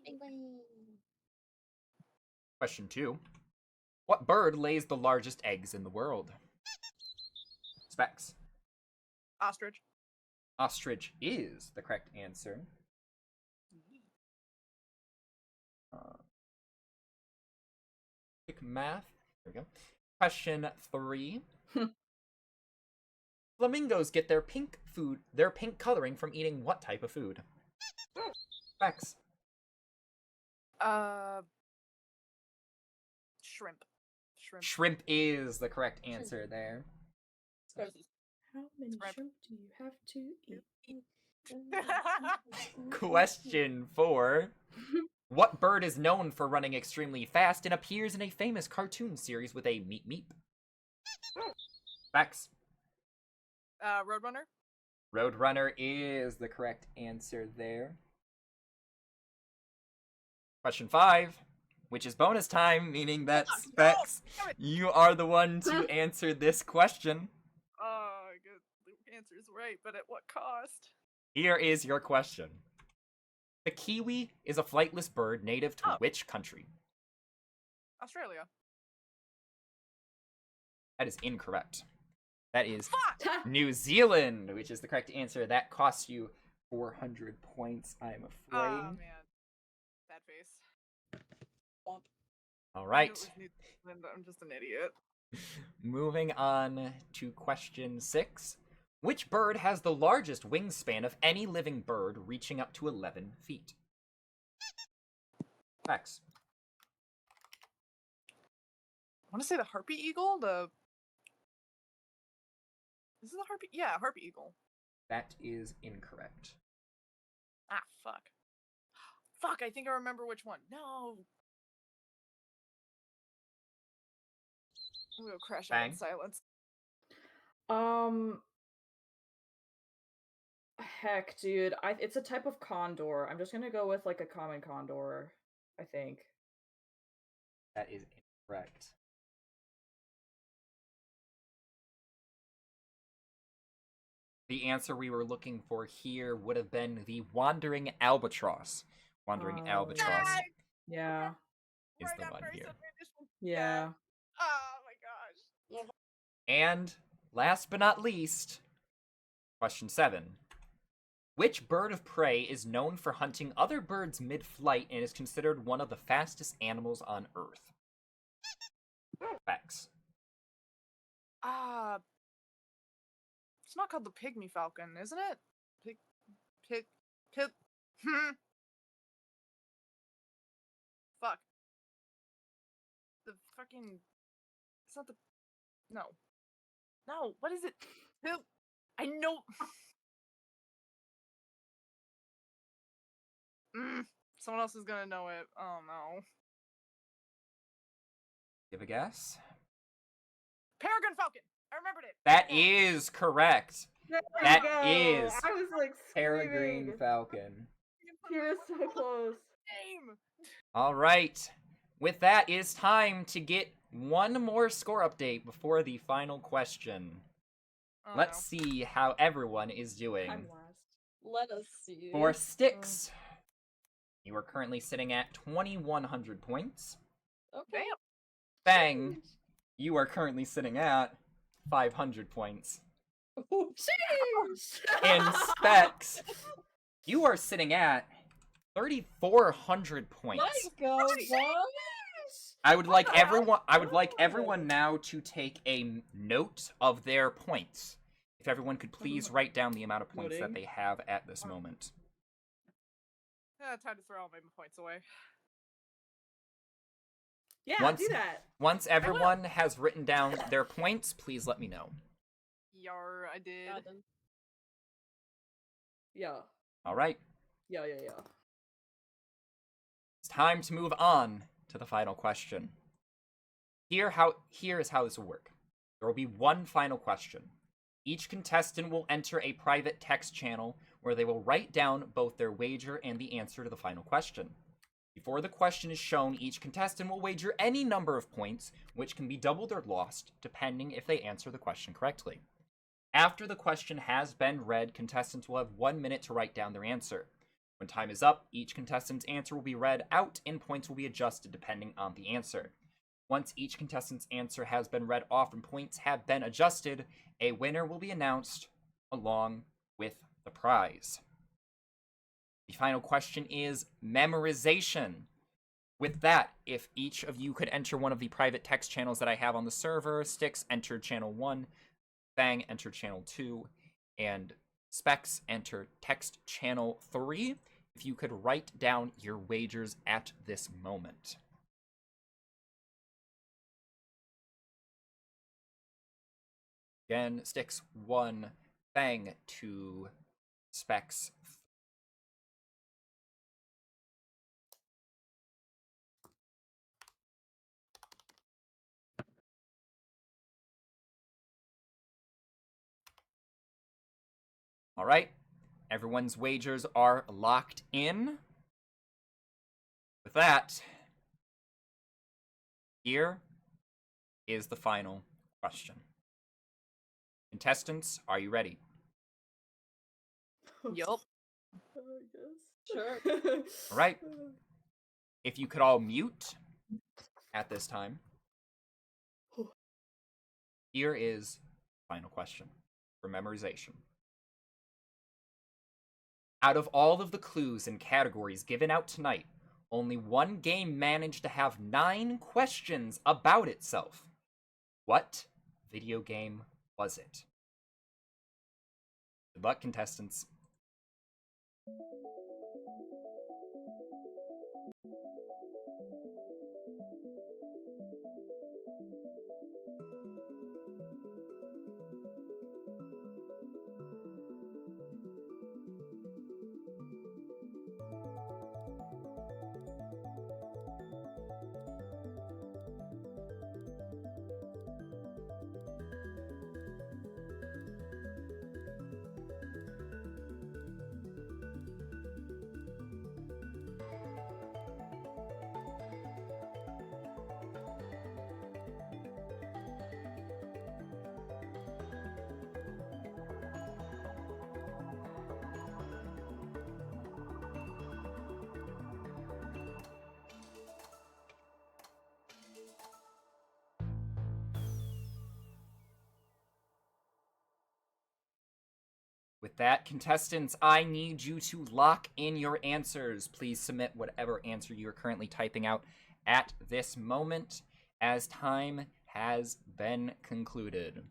Penguin. Question 2. What bird lays the largest eggs in the world? Specs. Ostrich. Ostrich is the correct answer. Quick math. There we go. Question 3. Flamingos get their pink coloring from eating what type of food? Specs. Shrimp. Shrimp is the correct answer there. How many Shrimp. shrimp do you have to eat? Question 4. What bird is known for running extremely fast and appears in a famous cartoon series with a meep meep? Specs. Roadrunner. Roadrunner is the correct answer there. Question 5, which is bonus time, meaning that Specs, Damn it. you are the one to answer this question. Oh, I get the answer's right, but at what cost? Here is your question. The kiwi is a flightless bird native to Oh. which country? Australia. That is incorrect. That is Fuck! New Zealand, which is the correct answer. That costs you 400 points, I'm afraid. Oh man, bad face. All I knew right. it was New Zealand, I'm just an idiot. Moving on to question 6. Which bird has the largest wingspan of any living bird, reaching up to 11 feet? Facts. I want to say the harpy eagle. Is it the harpy? Yeah, harpy eagle. That is incorrect. Ah, fuck. Fuck, I think I remember which one. No. I'm gonna crash out in Bang. silence. Heck, dude, it's a type of condor. I'm just gonna go with like a common condor, I think. That is incorrect. The answer we were looking for here would have been the wandering albatross. Wandering albatross Yeah. is Right the after one I here. said my initial Yeah. guess. Oh my gosh. And last but not least, question 7. Which bird of prey is known for hunting other birds mid-flight and is considered one of the fastest animals on Earth? Facts. It's not called the pygmy falcon, isn't it? Pig. Fuck. The fucking. It's not the. No. No. What is it? I know. Someone else is gonna know it. Oh no. Give a guess. Peregrine falcon. I remembered it. That is correct. That is I was like Peregrine screaming. falcon. He was so close. Name. All right. With that, it is time to get one more score update before the final question. Oh, Let's see how everyone is doing. I'm last. Let us see. For Styx, you are currently sitting at 2,100 points. Okay. Bang, you are currently sitting at 500 points. And Specs, you are sitting at 3,400 points. Let's go, boy. I would like everyone now to take a note of their points. If everyone could please write down the amount of points that they have at this moment. Time to throw all my points away. Yeah, do that. Once everyone has written down their points, please let me know. Yar, I did. Yeah. All right. Yeah. It's time to move on to the final question. Here is how this will work. There will be one final question. Each contestant will enter a private text channel where they will write down both their wager and the answer to the final question. Before the question is shown, each contestant will wager any number of points, which can be doubled or lost, depending if they answer the question correctly. After the question has been read, contestants will have 1 minute to write down their answer. When time is up, each contestant's answer will be read out and points will be adjusted depending on the answer. Once each contestant's answer has been read off and points have been adjusted, a winner will be announced along with the prize. The final question is memorization. With that, if each of you could enter one of the private text channels that I have on the server, Styx enter channel 1, Bang enter channel 2, and Specs enter text channel 3, if you could write down your wagers at this moment. Again, Styx 1, Bang 2, Specs 3. All right, everyone's wagers are locked in. With that, here is the final question. Contestants, are you ready? Yup. Sure. All right. If you could all mute at this time. Here is Final question for memorization. Out of all of the clues and categories given out tonight, only one game managed to have 9 questions about itself. What video game was it? Good luck, contestants. With that, contestants, I need you to lock in your answers. Please submit whatever answer you are currently typing out at this moment, as time has been concluded.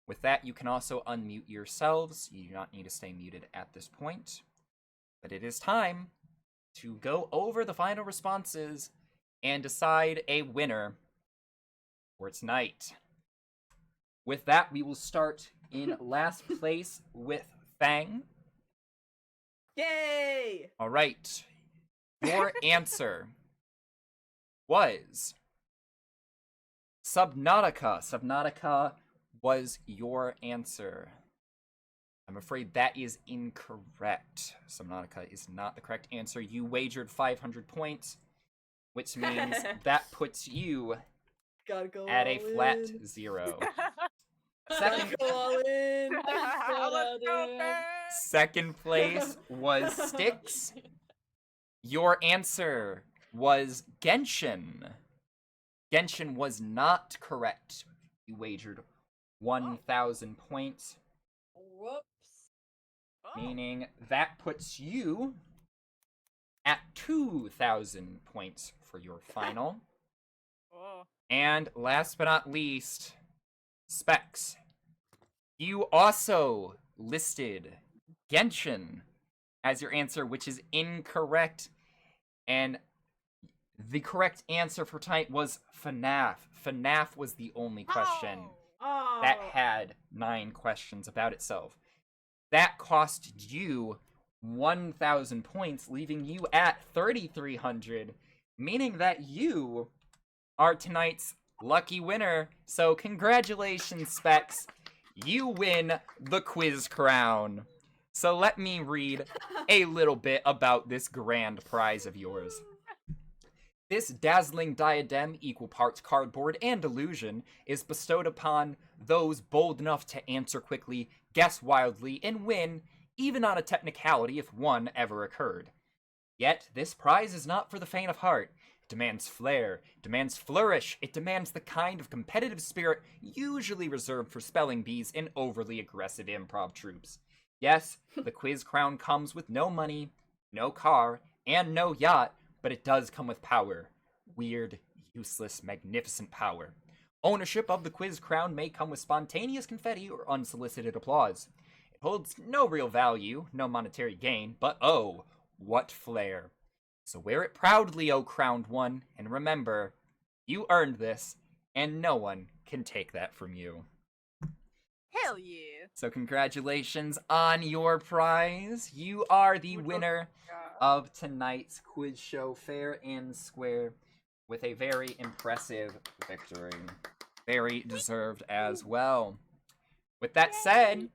With that, you can also unmute yourselves. You do not need to stay muted at this point. But it is time to go over the final responses and decide a winner for tonight. With that, we will start in last place with Fang. Yay! All right. Your answer was Subnautica. Subnautica was your answer. I'm afraid that is incorrect. Subnautica is not the correct answer. You wagered 500 points, which means that puts you Gotta go at a all flat in. 0. Gotta Second, go all in. Let's go, dude. Fang! second place was Styx. Your answer was Genshin. Genshin was not correct. You wagered 1,000 points, Whoops. Oh. meaning that puts you at 2,000 points for your final. Oh. And last but not least, Specs. You also listed Genshin as your answer, which is incorrect. And the correct answer for tonight was FNAF. FNAF was the only question Oh. that had 9 questions about itself. That cost you 1,000 points, leaving you at 3,300, meaning that you are tonight's lucky winner. So congratulations, Specs. You win the quiz crown. So let me read a little bit about this grand prize of yours. This dazzling diadem, equal parts cardboard and illusion, is bestowed upon those bold enough to answer quickly, guess wildly, and win, even on a technicality if one ever occurred. Yet, this prize is not for the faint of heart. It demands flair, demands flourish, it demands the kind of competitive spirit usually reserved for spelling bees and overly aggressive improv troupes. Yes, the quiz crown comes with no money, no car, and no yacht, but it does come with power. Weird, useless, magnificent power. Ownership of the quiz crown may come with spontaneous confetti or unsolicited applause. It holds no real value, no monetary gain, but oh, what flair. So wear it proudly, O crowned one, and remember, you earned this, and no one can take that from you. Hell yeah. So congratulations on your prize. You are the winner of tonight's quiz show, fair and square, with a very impressive victory. Very deserved as well. With that said,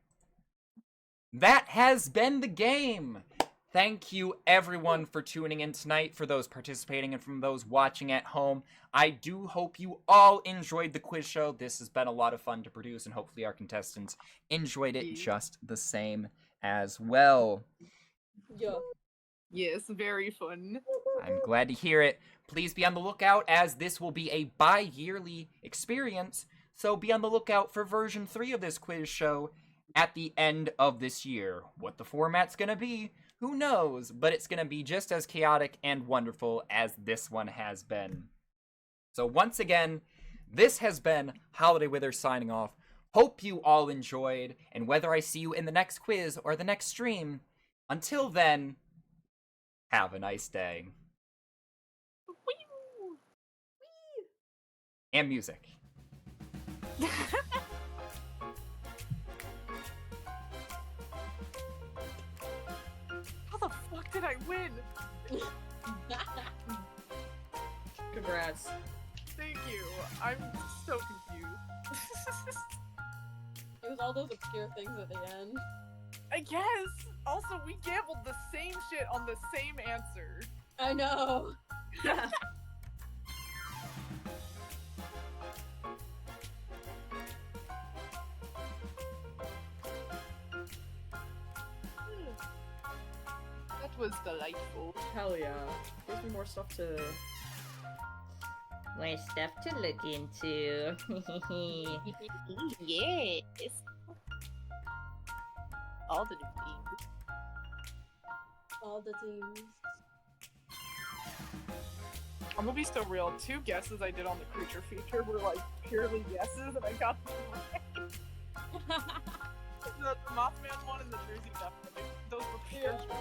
that has been the game. Thank you, everyone, for tuning in tonight, for those participating and from those watching at home. I do hope you all enjoyed the quiz show. This has been a lot of fun to produce, and hopefully our contestants enjoyed it just the same as well. Yeah. Yes, very fun. I'm glad to hear it. Please be on the lookout, as this will be a bi-yearly experience, So be on the lookout for version 3 of this quiz show at the end of this year. What the format's gonna be, who knows, but it's gonna be just as chaotic and wonderful as this one has been. So once again, this has been HolidayWither signing off. Hope you all enjoyed, and whether I see you in the next quiz or the next stream, until then, have a nice day. Woo! And music. How the fuck did I win? Congrats. Thank you. I'm so confused. It was all those obscure things at the end. I guess. Also, we gambled the same shit on the same answer. I know. That was delightful. Hell yeah. Gives me more stuff to... More stuff to look into. Yes. All the new things. All the things. I'm gonna be so real. 2 guesses I did on the creature feature were like purely guesses, and I got them right. The Mothman one and the Jersey Duck. Those were pure. Yeah.